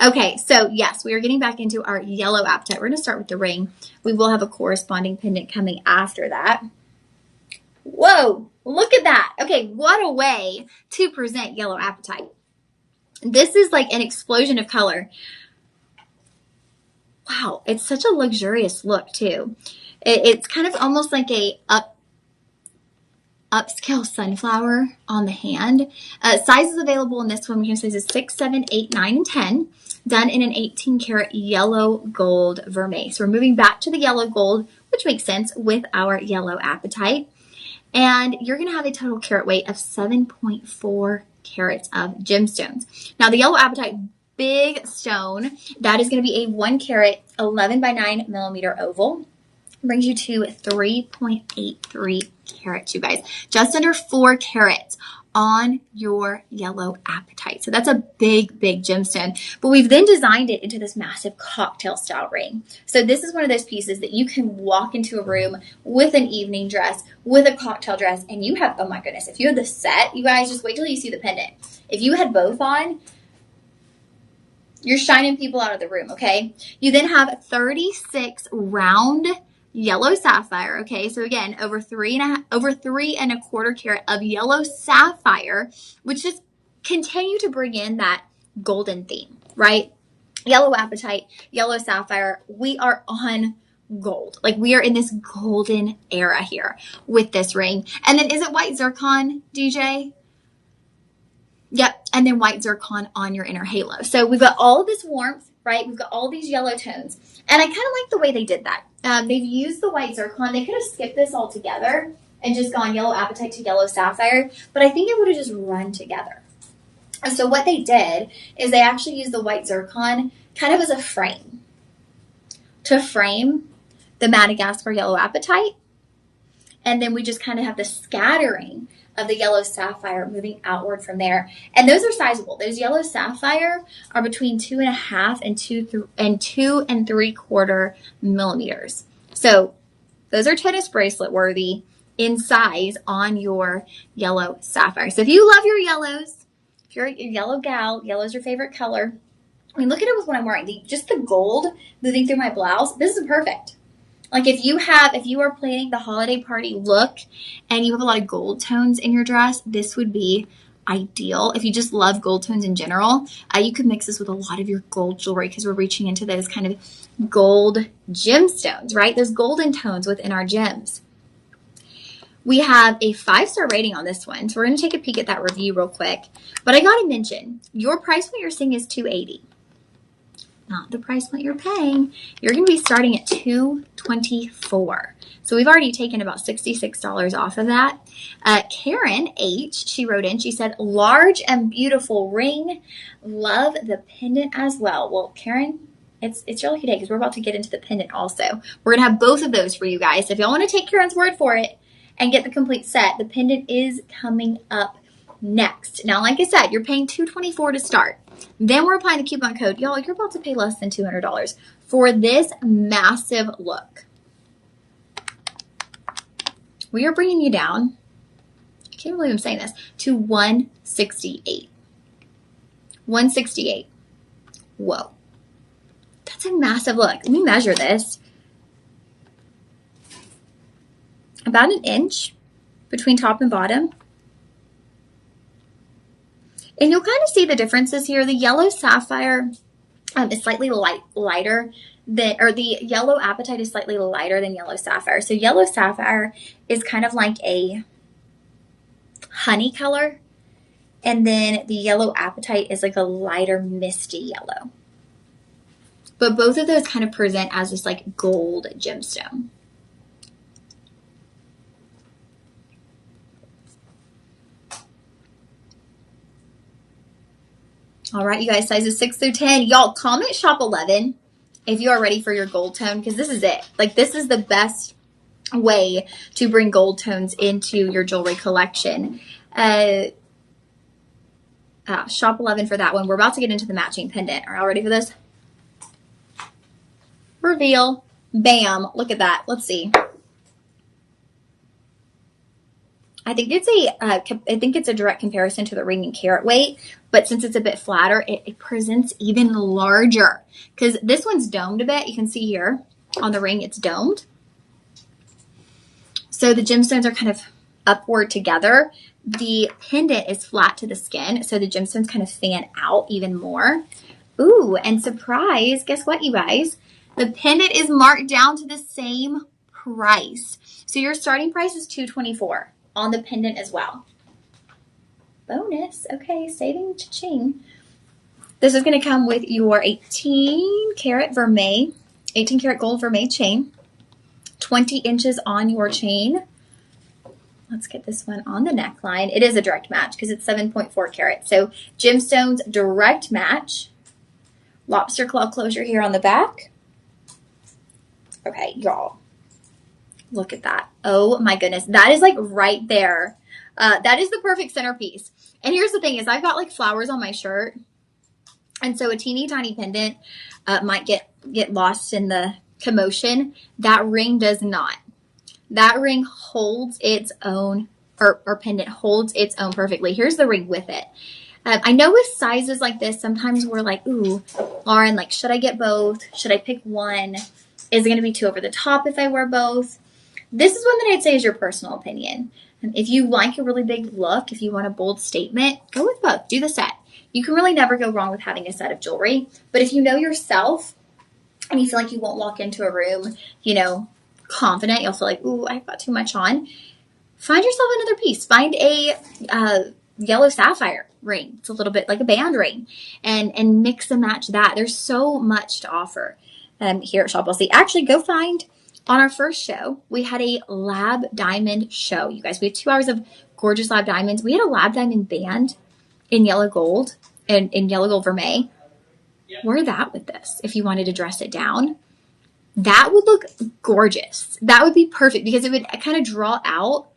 Okay, so yes, we are getting back into our yellow apatite. We're going to start with the ring. We will have a corresponding pendant coming after that. Whoa, look at that. Okay, what a way to present yellow apatite. This is like an explosion of color. Wow, it's such a luxurious look too. It's kind of almost like a upscale sunflower on the hand. Sizes available in this one, we have sizes 6, 7, 8, 9, and 10, done in an 18 karat yellow gold vermeil. So we're moving back to the yellow gold, which makes sense with our yellow apatite. And you're going to have a total carat weight of 7.4 carats of gemstones. Now the yellow apatite big stone, that is going to be a 1 carat 11 by 9 millimeter oval. Brings you to 3.83 carats, you guys. Just under 4 carats on your yellow apatite. So that's a big, big gemstone. But we've then designed it into this massive cocktail style ring. So this is one of those pieces that you can walk into a room with an evening dress, with a cocktail dress, and you have, oh my goodness, if you had the set, you guys, just wait till you see the pendant. If you had both on, you're shining people out of the room, okay? You then have 36 round yellow sapphire, okay? So again, over 3.25 carat of yellow sapphire, which just continue to bring in that golden theme, right? Yellow apatite, yellow sapphire, we are on gold. Like we are in this golden era here with this ring. And then is it white zircon, DJ? Yep, and then white zircon on your inner halo. So we've got all of this warmth, right? We've got all these yellow tones. And I kind of like the way they did that. They've used the white zircon. They could have skipped this all together and just gone yellow apatite to yellow sapphire, but I think it would have just run together. And so what they did is they actually used the white zircon kind of as a frame to frame the Madagascar yellow apatite. And then we just kind of have the scattering of the yellow sapphire moving outward from there. And those are sizable. Those yellow sapphire are between 2.5 and 2 3/4 millimeters. So those are tennis bracelet worthy in size on your yellow sapphire. So if you love your yellows, if you're a yellow gal, yellow is your favorite color. I mean, look at it with what I'm wearing. Just the gold moving through my blouse. This is perfect. Like if you are planning the holiday party look and you have a lot of gold tones in your dress, this would be ideal. If you just love gold tones in general, you could mix this with a lot of your gold jewelry because we're reaching into those kind of gold gemstones, right? Those golden tones within our gems. We have a 5-star rating on this one. So we're going to take a peek at that review real quick. But I got to mention, your price point you're seeing is $280. Not the price point you're paying. You're going to be starting at $224. So we've already taken about $66 off of that. Karen H, she wrote in, she said, large and beautiful ring. Love the pendant as well. Well, Karen, it's your lucky day because we're about to get into the pendant also. We're going to have both of those for you guys. So if y'all want to take Karen's word for it and get the complete set, the pendant is coming up next. Now, like I said, you're paying $224 to start. Then we're applying the coupon code. Y'all, you're about to pay less than $200 for this massive look. We are bringing you down, I can't believe I'm saying this, to $168. $168. Whoa. That's a massive look. Let me measure this. About an inch between top and bottom. And you'll kind of see the differences here. The yellow sapphire is slightly lighter than, or the yellow apatite is slightly lighter than yellow sapphire. So yellow sapphire is kind of like a honey color. And then the yellow apatite is like a lighter misty yellow. But both of those kind of present as this like gold gemstone. All right, you guys, sizes 6 through 10. Y'all, comment shop 11 if you are ready for your gold tone, because this is it. Like, this is the best way to bring gold tones into your jewelry collection. Shop 11 for that one. We're about to get into the matching pendant. Are y'all ready for this? Reveal. Bam. Look at that. Let's see. I think it's a direct comparison to the ring and carat weight, but since it's a bit flatter, it presents even larger because this one's domed a bit. You can see here on the ring, it's domed. So the gemstones are kind of upward together. The pendant is flat to the skin, so the gemstones kind of fan out even more. Ooh, and surprise, guess what, you guys? The pendant is marked down to the same price. So your starting price is $224. on the pendant as well. Bonus. Okay, saving cha-ching. This is going to come with your 18 karat vermeil, 18 karat gold vermeil chain, 20 inches on your chain. Let's get this one on the neckline. It is a direct match because it's 7.4 karat. So gemstones direct match. Lobster claw closure here on the back. Okay, y'all. Look at that. Oh my goodness. That is like right there. That is the perfect centerpiece. And here's the thing is I've got like flowers on my shirt. And so a teeny tiny pendant might get lost in the commotion. That ring does not. That ring holds its own, or pendant holds its own perfectly. Here's the ring with it. I know with sizes like this, sometimes we're like, ooh, Lauren, like, should I get both? Should I pick one? Is it going to be too over the top if I wear both? This is one that I'd say is your personal opinion. If you like a really big look, if you want a bold statement, go with both. Do the set. You can really never go wrong with having a set of jewelry. But if you know yourself and you feel like you won't walk into a room, you know, confident, you'll feel like, ooh, I've got too much on. Find yourself another piece. Find a yellow sapphire ring. It's a little bit like a band ring, and mix and match that. There's so much to offer here at Shop LC. Actually, go find on our first show, we had a lab diamond show. You guys, we had 2 hours of gorgeous lab diamonds. We had a lab diamond band in yellow gold and in yellow gold vermeil. Wear that with this if you wanted to dress it down. That would look gorgeous. That would be perfect because it would kind of draw out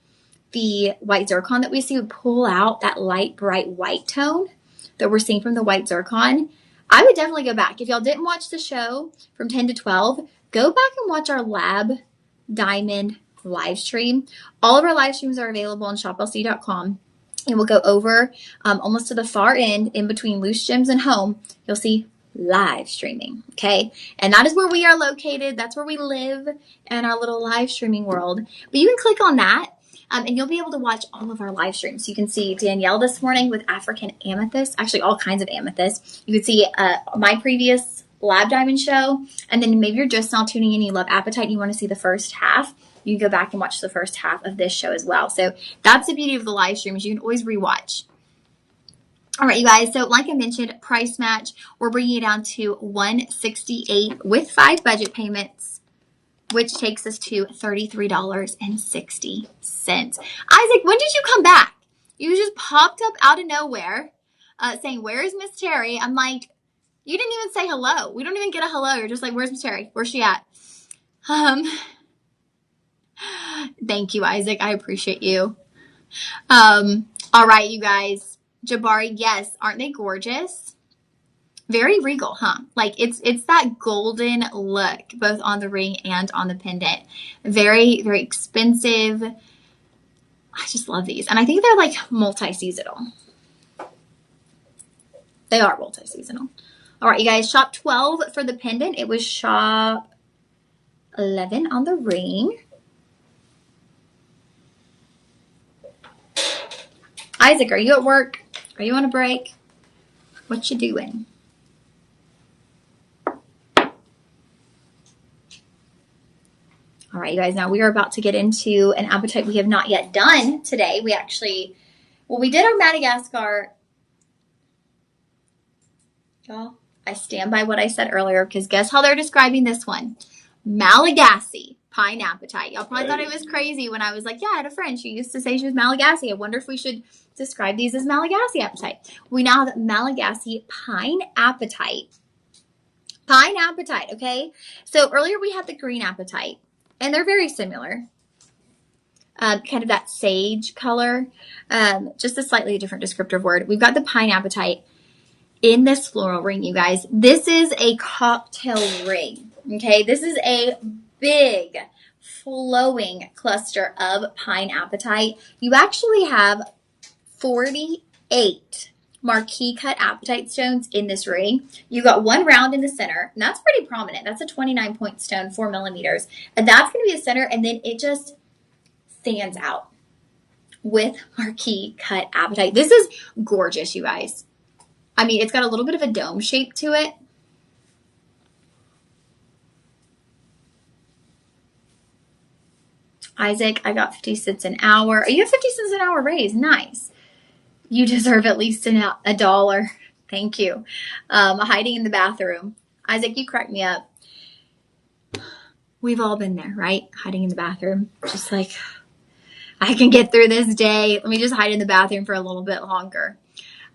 the white zircon that we see, would pull out that light, bright white tone that we're seeing from the white zircon. I would definitely go back. If y'all didn't watch the show from 10 to 12, go back and watch our lab diamond live stream. All of our live streams are available on shoplc.com. And we'll go over almost to the far end in between loose gems and home. You'll see live streaming, okay? And that is where we are located. That's where we live in our little live streaming world. But you can click on that and you'll be able to watch all of our live streams. You can see Danielle this morning with African amethyst, actually all kinds of amethyst. You can see my previous lab diamond show, and then maybe you're just now tuning in, you love Apatite and you want to see the first half. You can go back and watch the first half of this show as well. So that's the beauty of the live streams. You can always rewatch. All right, you guys. So like I mentioned, price match, we're bringing it down to $168 with 5 budget payments, which takes us to $33.60. Isaac, when did you come back? You just popped up out of nowhere saying, where is Miss Terry? I'm like, you didn't even say hello. We don't even get a hello. You're just like, where's Miss Terry? Where's she at? Thank you, Isaac. I appreciate you. All right, you guys. Jabari, yes. Aren't they gorgeous? Very regal, huh? Like it's that golden look, both on the ring and on the pendant. Very, very expensive. I just love these. And I think they're like multi-seasonal. They are multi-seasonal. All right, you guys, shop 12 for the pendant. It was shop 11 on the ring. Isaac, are you at work? Are you on a break? What you doing? All right, you guys, now we are about to get into an Apatite we have not yet done today. We actually, well, we did our Madagascar. Y'all, I stand by what I said earlier because guess how they're describing this one? Malagasy pine apatite. Y'all probably thought it was crazy when I was like, yeah, I had a friend. She used to say she was Malagasy. I wonder if we should describe these as Malagasy apatite. We now have Malagasy pine apatite. Pine apatite, okay? So earlier we had the green apatite, and they're very similar. Kind of that sage color, just a slightly different descriptive word. We've got the pine apatite in this floral ring, you guys. This is a cocktail ring, okay? This is a big flowing cluster of pine apatite. You actually have 48 marquee cut apatite stones in this ring. You got one round in the center, and that's pretty prominent. That's a 29 point stone, 4 millimeters. And that's going to be the center, and then it just stands out with marquee cut apatite. This is gorgeous, you guys. I mean, it's got a little bit of a dome shape to it. Isaac, I got 50 cents an hour. You have 50 cents an hour raise. Nice. You deserve at least a dollar. Thank you. Hiding in the bathroom. Isaac, you crack me up. We've all been there, right? Hiding in the bathroom. Just like, I can get through this day. Let me just hide in the bathroom for a little bit longer.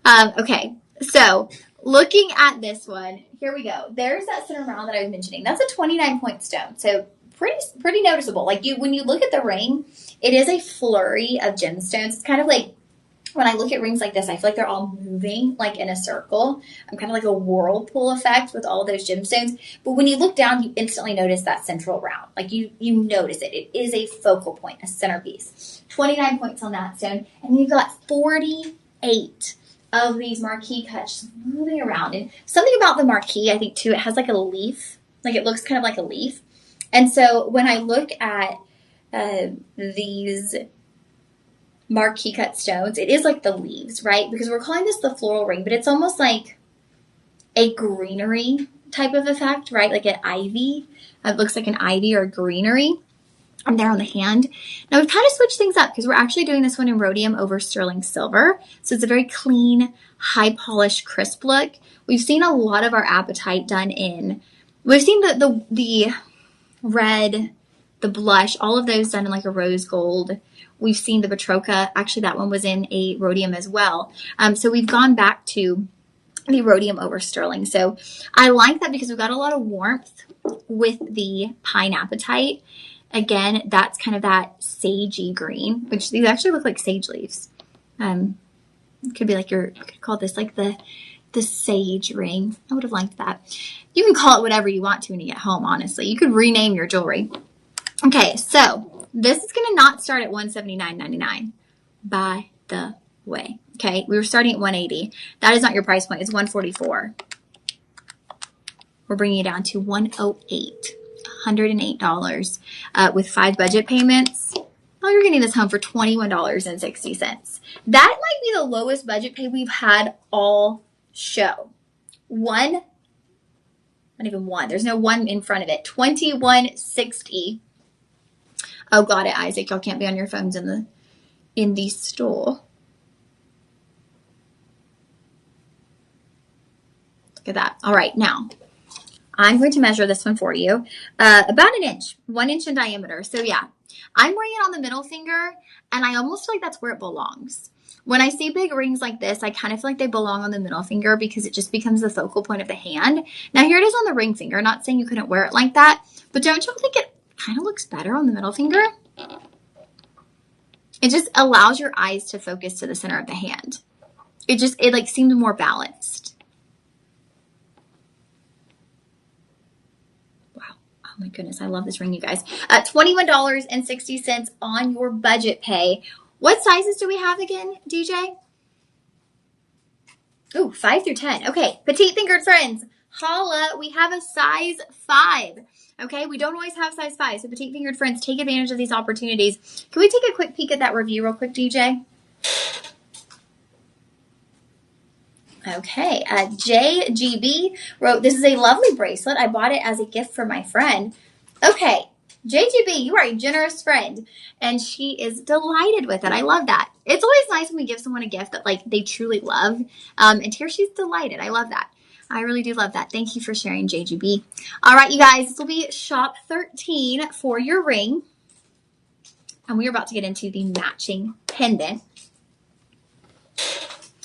Okay, so looking at this one, here we go. There's that center round that I was mentioning. That's a 29-point stone. So pretty noticeable. Like when you look at the ring, it is a flurry of gemstones. It's kind of like when I look at rings like this, I feel like they're all moving like in a circle. I'm kind of like a whirlpool effect with all of those gemstones. But when you look down, you instantly notice that central round. Like you notice it. It is a focal point, a centerpiece. 29 points on that stone. And you've got 48 of these marquee cuts moving around. And something about the marquee, I think too, it has like a leaf. Like it looks kind of like a leaf. And so when I look at these marquee cut stones, it is like the leaves, right? Because we're calling this the floral ring, but it's almost like a greenery type of effect, right? Like an ivy. It looks like an ivy or greenery. And there on the hand. Now we've kind of switched things up because we're actually doing this one in rhodium over sterling silver. So it's a very clean, high polished, crisp look. We've seen a lot of our apatite done in, we've seen the red, the blush, all of those done in like a rose gold. We've seen the Batroka. Actually, that one was in a rhodium as well. So we've gone back to the rhodium over sterling. So I like that because we've got a lot of warmth with the pine apatite. Again, that's kind of that sagey green, which these actually look like sage leaves. Could be like you could call this like the sage ring. I would have liked that. You can call it whatever you want to when you get home, honestly. You could rename your jewelry. Okay, so this is going to not start at $179.99, by the way. Okay, we were starting at $180. That is not your price point. It's $144. We're bringing it down to $108. $108 with 5 budget payments. Oh, you're getting this home for $21.60. That might be the lowest budget pay we've had all show. Not even one. There's no one in front of it. $21.60. Oh, got it, Isaac. Y'all can't be on your phones in the store. Look at that. All right, now I'm going to measure this one for you. About an inch, 1 inch in diameter. So yeah, I'm wearing it on the middle finger, and I almost feel like that's where it belongs. When I see big rings like this, I kind of feel like they belong on the middle finger because it just becomes the focal point of the hand. Now here it is on the ring finger. Not saying you couldn't wear it like that, but don't you think it kind of looks better on the middle finger? It just allows your eyes to focus to the center of the hand. It like seems more balanced. Oh my goodness, I love this ring, you guys. $21.60 on your budget pay. What sizes do we have again, DJ? Ooh, 5 through 10. Okay, petite fingered friends, holla. We have a size 5. Okay, we don't always have size 5. So petite fingered friends, take advantage of these opportunities. Can we take a quick peek at that review real quick, DJ? Okay, JGB wrote, this is a lovely bracelet. I bought it as a gift for my friend. Okay, JGB, you are a generous friend. And she is delighted with it. I love that. It's always nice when we give someone a gift that like they truly love. And here she's delighted. I love that. I really do love that. Thank you for sharing, JGB. All right, you guys, this will be shop 13 for your ring. And we are about to get into the matching pendant.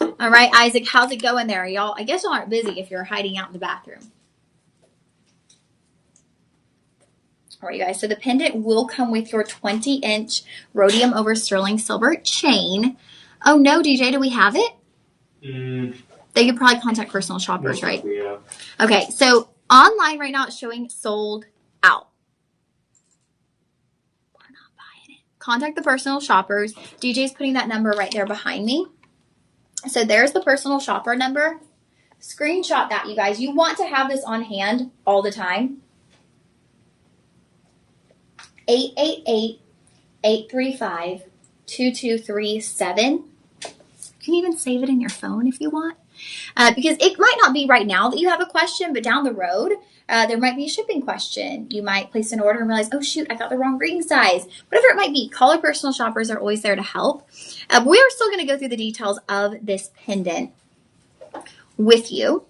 All right, Isaac, how's it going there, y'all? I guess y'all aren't busy if you're hiding out in the bathroom. All right, you guys, so the pendant will come with your 20-inch rhodium over sterling silver chain. Oh, no, DJ, do we have it? They could probably contact personal shoppers, right? Yeah. Okay, so online right now it's showing sold out. We're not buying it. Contact the personal shoppers. DJ's putting that number right there behind me. So there's the personal shopper number. Screenshot that, you guys. You want to have this on hand all the time. 888-835-2237. You can even save it in your phone if you want. Because it might not be right now that you have a question, but down the road, there might be a shipping question. You might place an order and realize, oh shoot, I got the wrong ring size. Whatever it might be, call our personal shoppers are always there to help. But we are still going to go through the details of this pendant with you.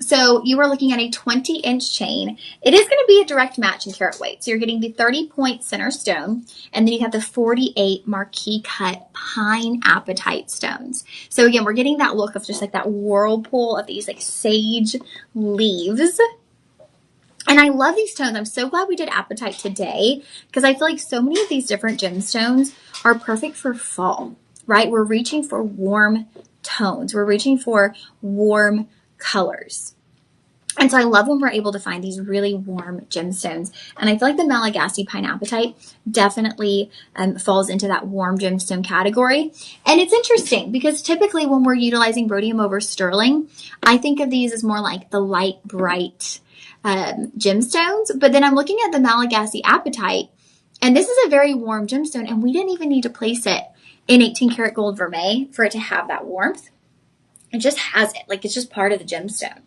So you are looking at a 20-inch chain. It is going to be a direct match in carat weight. So you're getting the 30-point center stone, and then you have the 48 marquee cut pine apatite stones. So again, we're getting that look of just like that whirlpool of these like sage leaves. And I love these stones. I'm so glad we did apatite today because I feel like so many of these different gemstones are perfect for fall, right? We're reaching for warm tones. We're reaching for warm colors. And so I love when we're able to find these really warm gemstones. And I feel like the Malagasy pine apatite definitely falls into that warm gemstone category. And it's interesting because typically when we're utilizing rhodium over sterling, I think of these as more like the light, bright gemstones. But then I'm looking at the Malagasy apatite, and this is a very warm gemstone, and we didn't even need to place it in 18 karat gold vermeil for it to have that warmth. It just has it. Like, it's just part of the gemstone.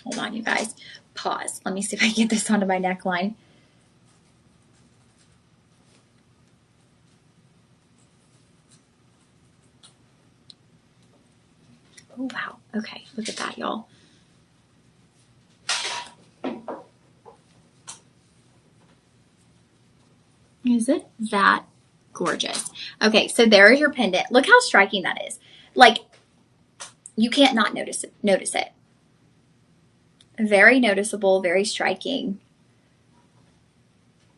Hold on, you guys. Pause. Let me see if I can get this onto my neckline. Oh, wow. Okay, look at that, y'all. Isn't that gorgeous? Okay, so there is your pendant. Look how striking that is. Like, you can't not notice it. Very noticeable, very striking.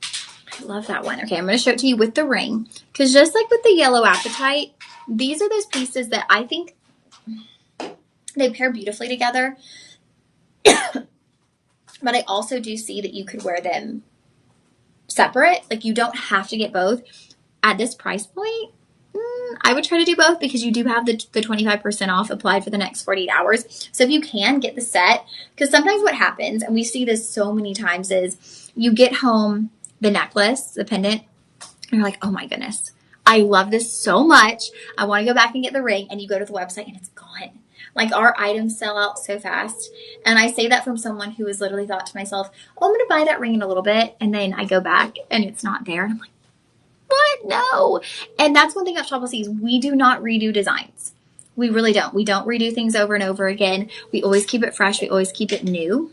I love that one. Okay, I'm going to show it to you with the ring. Because just like with the yellow apatite, these are those pieces that I think they pair beautifully together. But I also do see that you could wear them separate. Like, you don't have to get both. At this price point, I would try to do both because you do have the 25% off applied for the next 48 hours. So if you can, get the set. Because sometimes what happens, and we see this so many times, is you get home the necklace, the pendant, and you're like, oh my goodness, I love this so much. I want to go back and get the ring. And you go to the website and it's gone. Like, our items sell out so fast. And I say that from someone who has literally thought to myself, oh, I'm going to buy that ring in a little bit. And then I go back and it's not there. And I'm like, what? No. And that's one thing about Shop LC is we do not redo designs. We really don't. We don't redo things over and over again. We always keep it fresh. We always keep it new.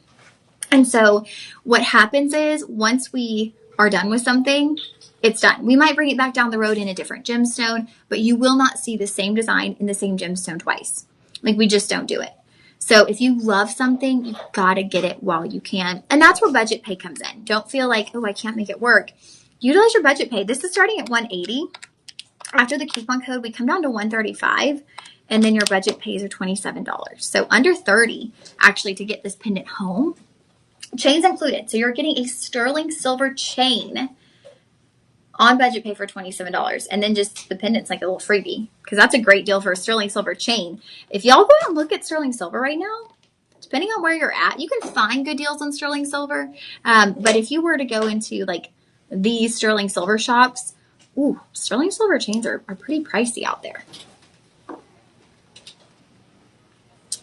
And so what happens is once we are done with something, it's done. We might bring it back down the road in a different gemstone, but you will not see the same design in the same gemstone twice. Like, we just don't do it. So if you love something, you've got to get it while you can. And that's where budget pay comes in. Don't feel like, oh, I can't make it work. Utilize your budget pay. This is starting at $180. After the coupon code, we come down to $135, and then your budget pays are $27. So under $30 actually to get this pendant home. Chains included. So you're getting a sterling silver chain on budget pay for $27. And then just the pendant's like a little freebie because that's a great deal for a sterling silver chain. If y'all go out and look at sterling silver right now, depending on where you're at, you can find good deals on sterling silver. But if you were to go into like these sterling silver shops, ooh, sterling silver chains are pretty pricey out there.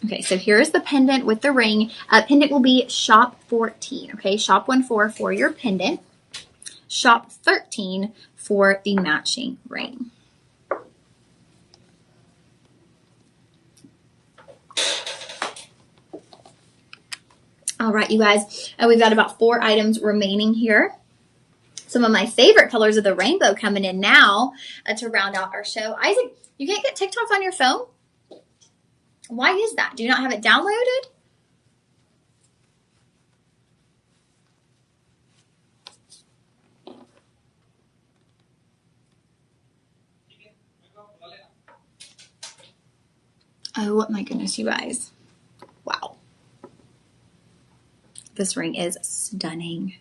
Okay, so here's the pendant with the ring. Pendant will be shop 14, okay? Shop 14 for your pendant. Shop 13 for the matching ring. All right, you guys, we've got about 4 items remaining here. Some of my favorite colors of the rainbow coming in now to round out our show. Isaac, you can't get TikToks on your phone? Why is that? Do you not have it downloaded? Oh my goodness, you guys. Wow. This ring is stunning.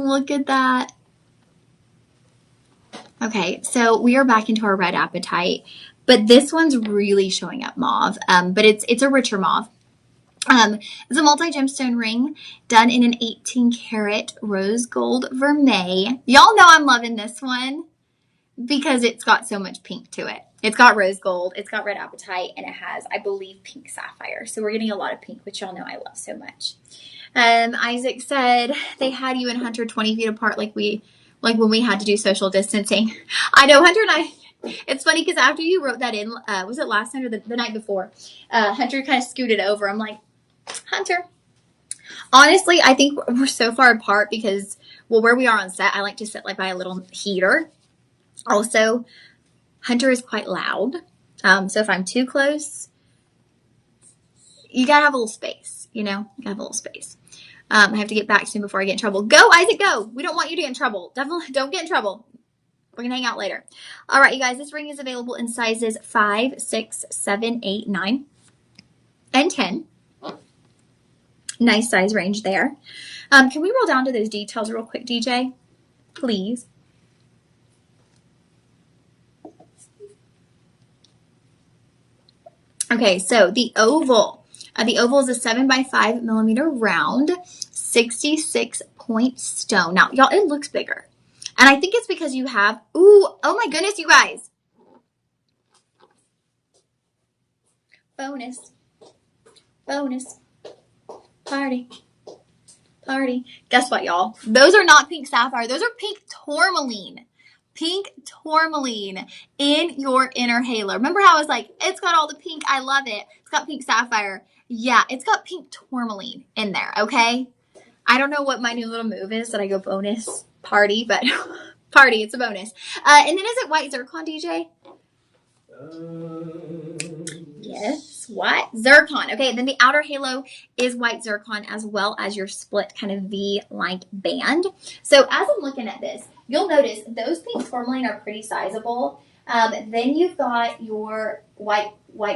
Look at that. Okay, so we are back into our red Apatite, but this one's really showing up mauve, but it's a richer mauve. It's a multi-gemstone ring done in an 18 karat rose gold vermeil. Y'all know I'm loving this one because it's got so much pink to it. It's got rose gold, it's got red Apatite, and it has, I believe, pink sapphire. So we're getting a lot of pink, which y'all know I love so much. Isaac said they had you and Hunter 20 feet apart like when we had to do social distancing. I know, Hunter and I, it's funny because after you wrote that in, was it last night or the night before? Hunter kind of scooted over. I'm like, Hunter, honestly, I think we're so far apart because, well, where we are on set, I like to sit like by a little heater. Also, Hunter is quite loud. So if I'm too close, you gotta have a little space, you know? You gotta have a little space. I have to get back soon before I get in trouble. Go, Isaac, go. We don't want you to get in trouble. Definitely don't get in trouble. We're going to hang out later. All right, you guys, this ring is available in sizes 5, 6, 7, 8, 9, and 10. Nice size range there. Can we roll down to those details real quick, DJ? Please. Okay, so the oval. The oval is a 7 by 5 millimeter round, 66 point stone. Now, y'all, it looks bigger. And I think it's because you have, oh my goodness, you guys. Bonus. Party. Guess what, y'all? Those are not pink sapphire. Those are pink tourmaline. Pink tourmaline in your inner halo. Remember how I was like, it's got all the pink. I love it. It's got pink sapphire. Yeah, it's got pink tourmaline in there, okay? I don't know what my new little move is that I go bonus party, but party, it's a bonus. And then is it white zircon, DJ? Yes, white zircon. Okay, then the outer halo is white zircon as well as your split kind of V-like band. So as I'm looking at this, you'll notice those pink tourmaline are pretty sizable. Then you've got your white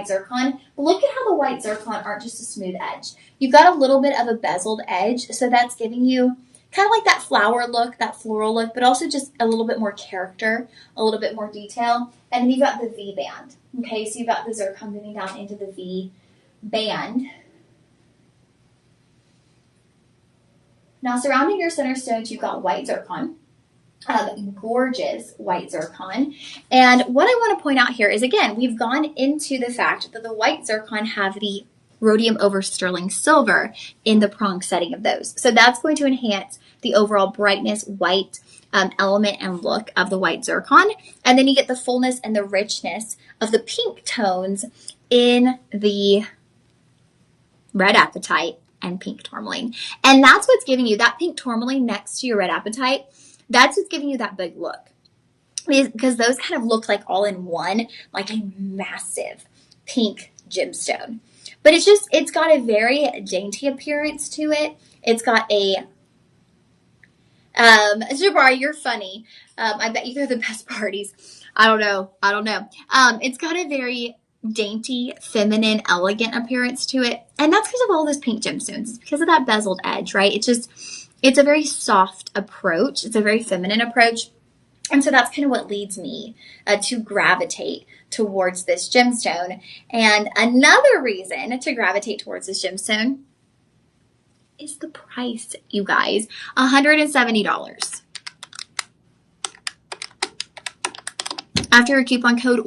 zircon. Look at how the white zircon aren't just a smooth edge. You've got a little bit of a bezeled edge, so that's giving you kind of like that flower look, that floral look, but also just a little bit more character, a little bit more detail. And then you've got the V band. Okay, so you've got the zircon moving down into the V band. Now surrounding your center stones, you've got white zircon. Gorgeous white zircon. And what I want to point out here is, again, we've gone into the fact that the white zircon have the rhodium over sterling silver in the prong setting of those. So that's going to enhance the overall brightness, white element and look of the white zircon. And then you get the fullness and the richness of the pink tones in the red Apatite and pink tourmaline. And that's what's giving you that pink tourmaline next to your red Apatite. That's what's giving you that big look. Because those kind of look like all in one, like a massive pink gemstone. But it's got a very dainty appearance to it. It's got a, Jabari, you're funny. I bet you go to the best parties. I don't know. It's got a very dainty, feminine, elegant appearance to it. And that's because of all those pink gemstones. It's because of that bezeled edge, right? It's a very soft approach. It's a very feminine approach. And so that's kind of what leads me to gravitate towards this gemstone. And another reason to gravitate towards this gemstone is the price, you guys. $170. After your coupon code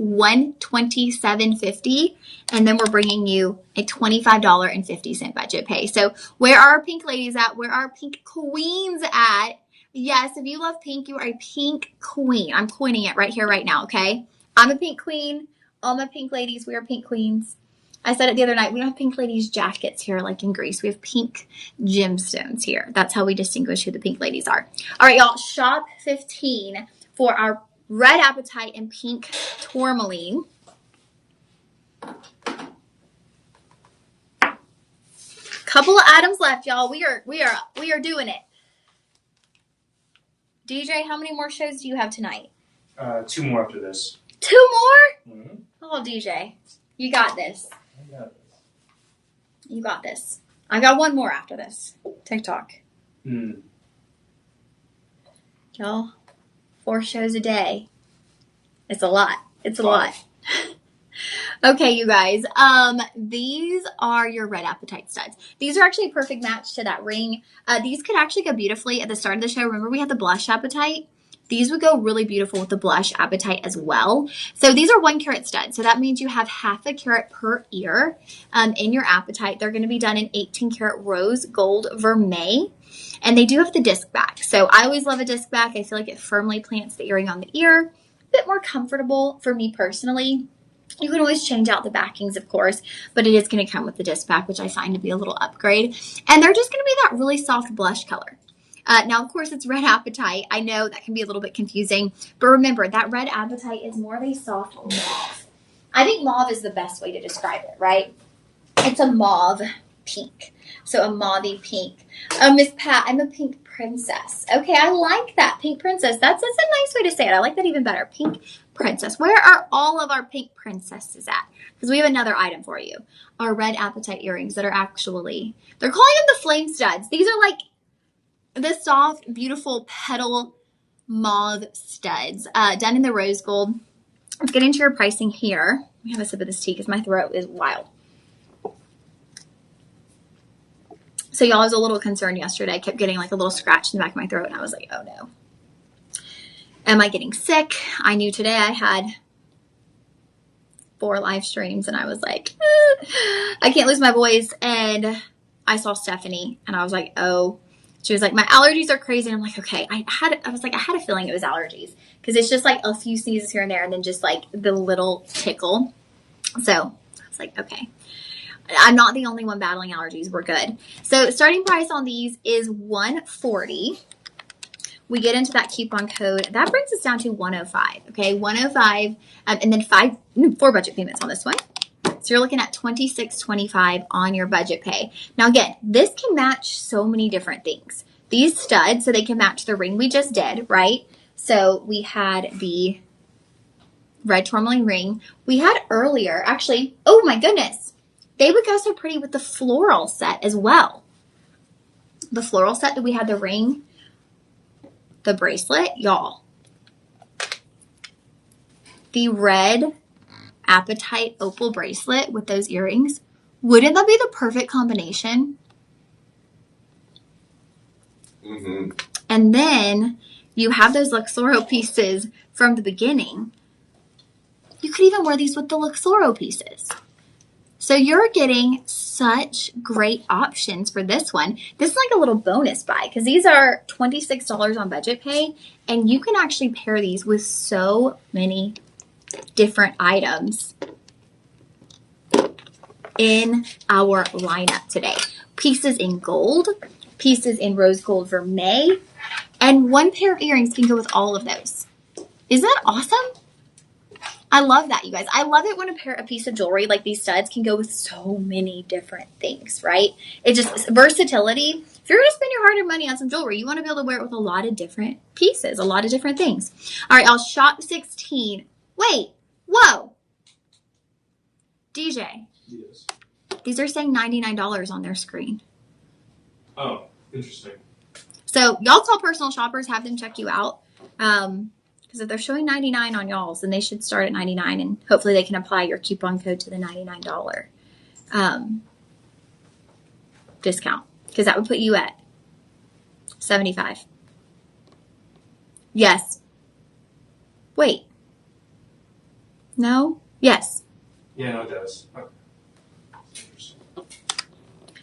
12750, and then we're bringing you a $25.50 budget pay. So where are our pink ladies at? Where are our pink queens at? Yes, if you love pink, you are a pink queen. I'm coining it right here, right now, okay? I'm a pink queen. All my pink ladies, we are pink queens. I said it the other night, we don't have pink ladies jackets here like in Greece. We have pink gemstones here. That's how we distinguish who the pink ladies are. All right, y'all, shop 15 for our red Apatite and pink tourmaline. Couple of items left, y'all. We are doing it. DJ, how many more shows do you have tonight? 2 more after this. 2 more? Mm-hmm. Oh, DJ, you got this. I got this. You got this. I got 1 more after this. TikTok. Y'all, 4 shows a day. It's a lot. It's a lot. Okay, you guys. These are your red Apatite studs. These are actually a perfect match to that ring. These could actually go beautifully at the start of the show. Remember we had the blush Apatite? These would go really beautiful with the blush Apatite as well. So these are 1 carat studs. So that means you have half a carat per ear in your Apatite. They're going to be done in 18 karat rose gold vermeil. And they do have the disc back. So I always love a disc back. I feel like it firmly plants the earring on the ear. A bit more comfortable for me personally. You can always change out the backings, of course, but it is going to come with the disc back, which I find to be a little upgrade. And they're just going to be that really soft blush color. Now, of course, it's red Apatite. I know that can be a little bit confusing, but remember, that red Apatite is more of a soft mauve. I think mauve is the best way to describe it, right? It's a mauve pink. So a mauvey pink. Miss Pat, I'm a pink princess. Okay, I like that. Pink princess. That's a nice way to say it. I like that even better. Pink princess. Where are all of our pink princesses at? Because we have another item for you. Our red Apatite earrings that are actually, they're calling them the flame studs. These are like the soft, beautiful petal mauve studs done in the rose gold. Let's get into your pricing here. Let me have a sip of this tea because my throat is wild. So y'all, I was a little concerned yesterday. I kept getting like a little scratch in the back of my throat, and I was like, oh no. Am I getting sick? I knew today I had 4 live streams, and I was like, I can't lose my voice. And I saw Stephanie, and I was like, oh. She was like, my allergies are crazy. And I'm like, okay. I had a feeling it was allergies because it's just like a few sneezes here and there, and then just like the little tickle. So I was like, okay. I'm not the only one battling allergies. We're good. So starting price on these is $140. We get into that coupon code. That brings us down to $105. Okay, $105, and then 4 budget payments on this one. So you're looking at $26.25 on your budget pay. Now again, this can match so many different things. These studs, so they can match the ring we just did, right? So we had the red tourmaline ring. We had earlier, actually, oh my goodness. They would go so pretty with the floral set as well. The floral set that we had, the ring, the bracelet, y'all. The red Apatite opal bracelet with those earrings. Wouldn't that be the perfect combination? Mm-hmm. And then you have those Luxoro pieces from the beginning. You could even wear these with the Luxoro pieces. So you're getting such great options for this one. This is like a little bonus buy because these are $26 on budget pay, and you can actually pair these with so many different items in our lineup today. Pieces in gold, pieces in rose gold vermeil, and 1 pair of earrings can go with all of those. Isn't that awesome? I love that, you guys. I love it when a piece of jewelry like these studs can go with so many different things, right? It just, versatility. If you're going to spend your hard-earned money on some jewelry, you want to be able to wear it with a lot of different pieces, a lot of different things. All right, I'll shop 16. Wait, whoa. DJ. Yes. These are saying $99 on their screen. Oh, interesting. So y'all call personal shoppers, have them check you out. Because if they're showing $99 on y'all's, then they should start at $99, and hopefully they can apply your coupon code to the $99 discount, because that would put you at $75. Yes. Wait. No? Yes. Yeah, no, it does. Okay.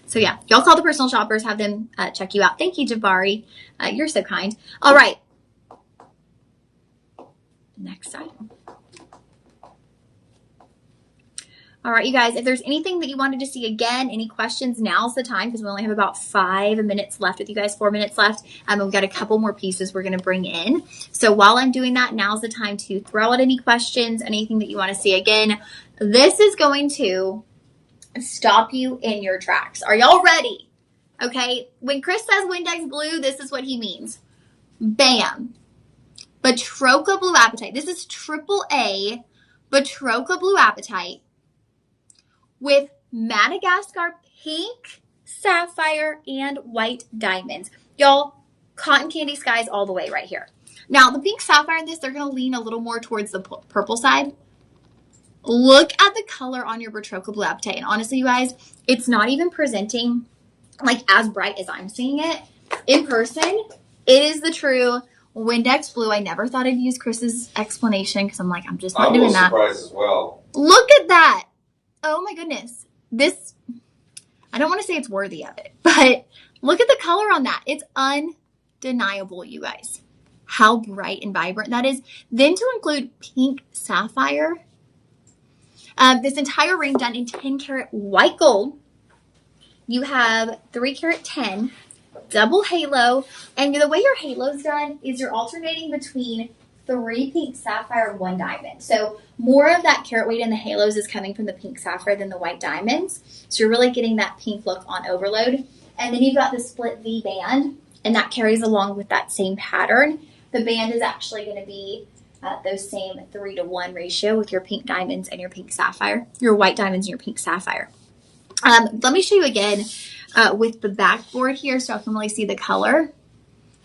So yeah, y'all call the personal shoppers, have them check you out. Thank you, Jabari. You're so kind. All right. Next item. All right, you guys, if there's anything that you wanted to see again, any questions, now's the time, because we only have about 5 minutes left with you guys, 4 minutes left. We've got a couple more pieces we're going to bring in. So while I'm doing that, now's the time to throw out any questions, anything that you want to see again. This is going to stop you in your tracks. Are y'all ready? Okay, when Chris says Windex blue, this is what he means. Bam. Batroca blue Apatite. This is AAA Batroca blue Apatite with Madagascar pink, sapphire, and white diamonds. Y'all, cotton candy skies all the way right here. Now, the pink sapphire in this, they're going to lean a little more towards the purple side. Look at the color on your Batroca Blue Apatite. And honestly, you guys, it's not even presenting like as bright as I'm seeing it. In person, it is the true Windex blue. I never thought I'd use Chris's explanation because I'm like, I'm just not doing that. I'm surprised as well. Look at that. Oh my goodness. This, I don't want to say it's worthy of it, but look at the color on that. It's undeniable, you guys, how bright and vibrant that is. Then to include pink sapphire, this entire ring done in 10 karat white gold. You have 3 karat 10, double halo, and the way your halo's done is you're alternating between 3 pink sapphire and 1 diamond. So more of that carat weight in the halos is coming from the pink sapphire than the white diamonds. So you're really getting that pink look on overload. And then you've got the split V band, and that carries along with that same pattern. The band is actually going to be those same 3-to-1 ratio with your pink diamonds and your pink sapphire, your white diamonds and your pink sapphire. Let me show you again with the backboard here so I can really see the color.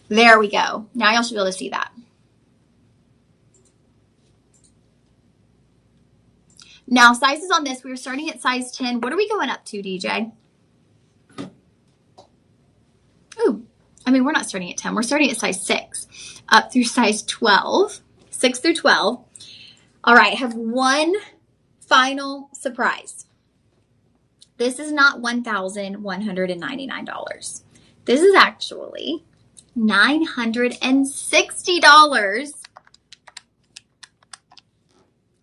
There we go. Now y'all should be able to see that. Now, sizes on this, we were starting at size 10. What are we going up to, DJ? Ooh, I mean, we're not starting at 10. We're starting at size 6 up through size 12, 6 through 12. All right, I have one final surprise. This is not $1,199. This is actually $960.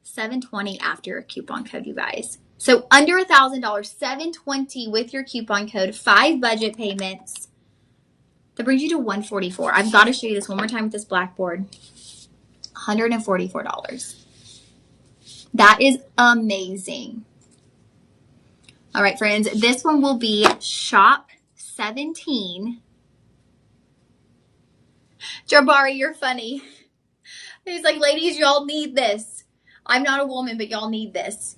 $720 after your coupon code, you guys. So under $1,000, $720 with your coupon code, 5 budget payments. That brings you to $144. I've got to show you this one more time with this blackboard. $144. That is amazing. All right, friends, this one will be shop 17. Jabari, you're funny. He's like, ladies, y'all need this. I'm not a woman, but y'all need this.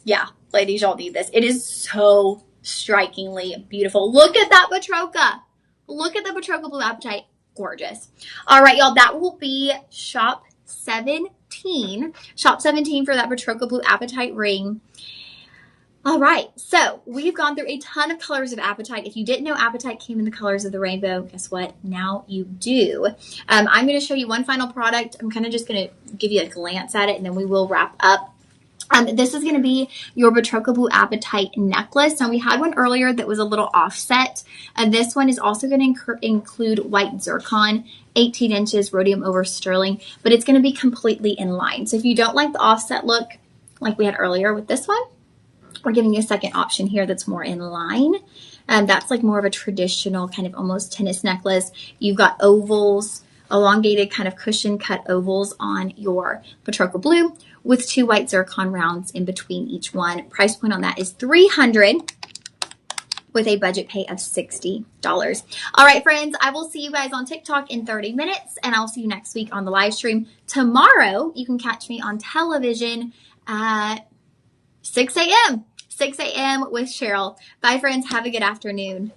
Yeah, ladies, y'all need this. It is so strikingly beautiful. Look at that Batroca. Look at the Batroca Blue Apatite. Gorgeous. All right, y'all, that will be shop 17. Shop 17 for that Batroca Blue Apatite ring. All right, so we've gone through a ton of colors of Apatite. If you didn't know Apatite came in the colors of the rainbow, guess what? Now you do. I'm going to show you one final product. I'm kind of just going to give you a glance at it, and then we will wrap up. This is going to be your Batroca Blue Apatite necklace. Now, we had one earlier that was a little offset. This one is also going to include white zircon, 18 inches, rhodium over sterling, but it's going to be completely in line. So if you don't like the offset look like we had earlier with this one, we're giving you a second option here that's more in line. That's like more of a traditional kind of almost tennis necklace. You've got ovals, elongated kind of cushion cut ovals on your Batroca Blue with 2 white zircon rounds in between each one. Price point on that is $300 with a budget pay of $60. All right, friends, I will see you guys on TikTok in 30 minutes, and I'll see you next week on the live stream. Tomorrow, you can catch me on television at 6 a.m. 6 a.m. with Cheryl. Bye, friends. Have a good afternoon.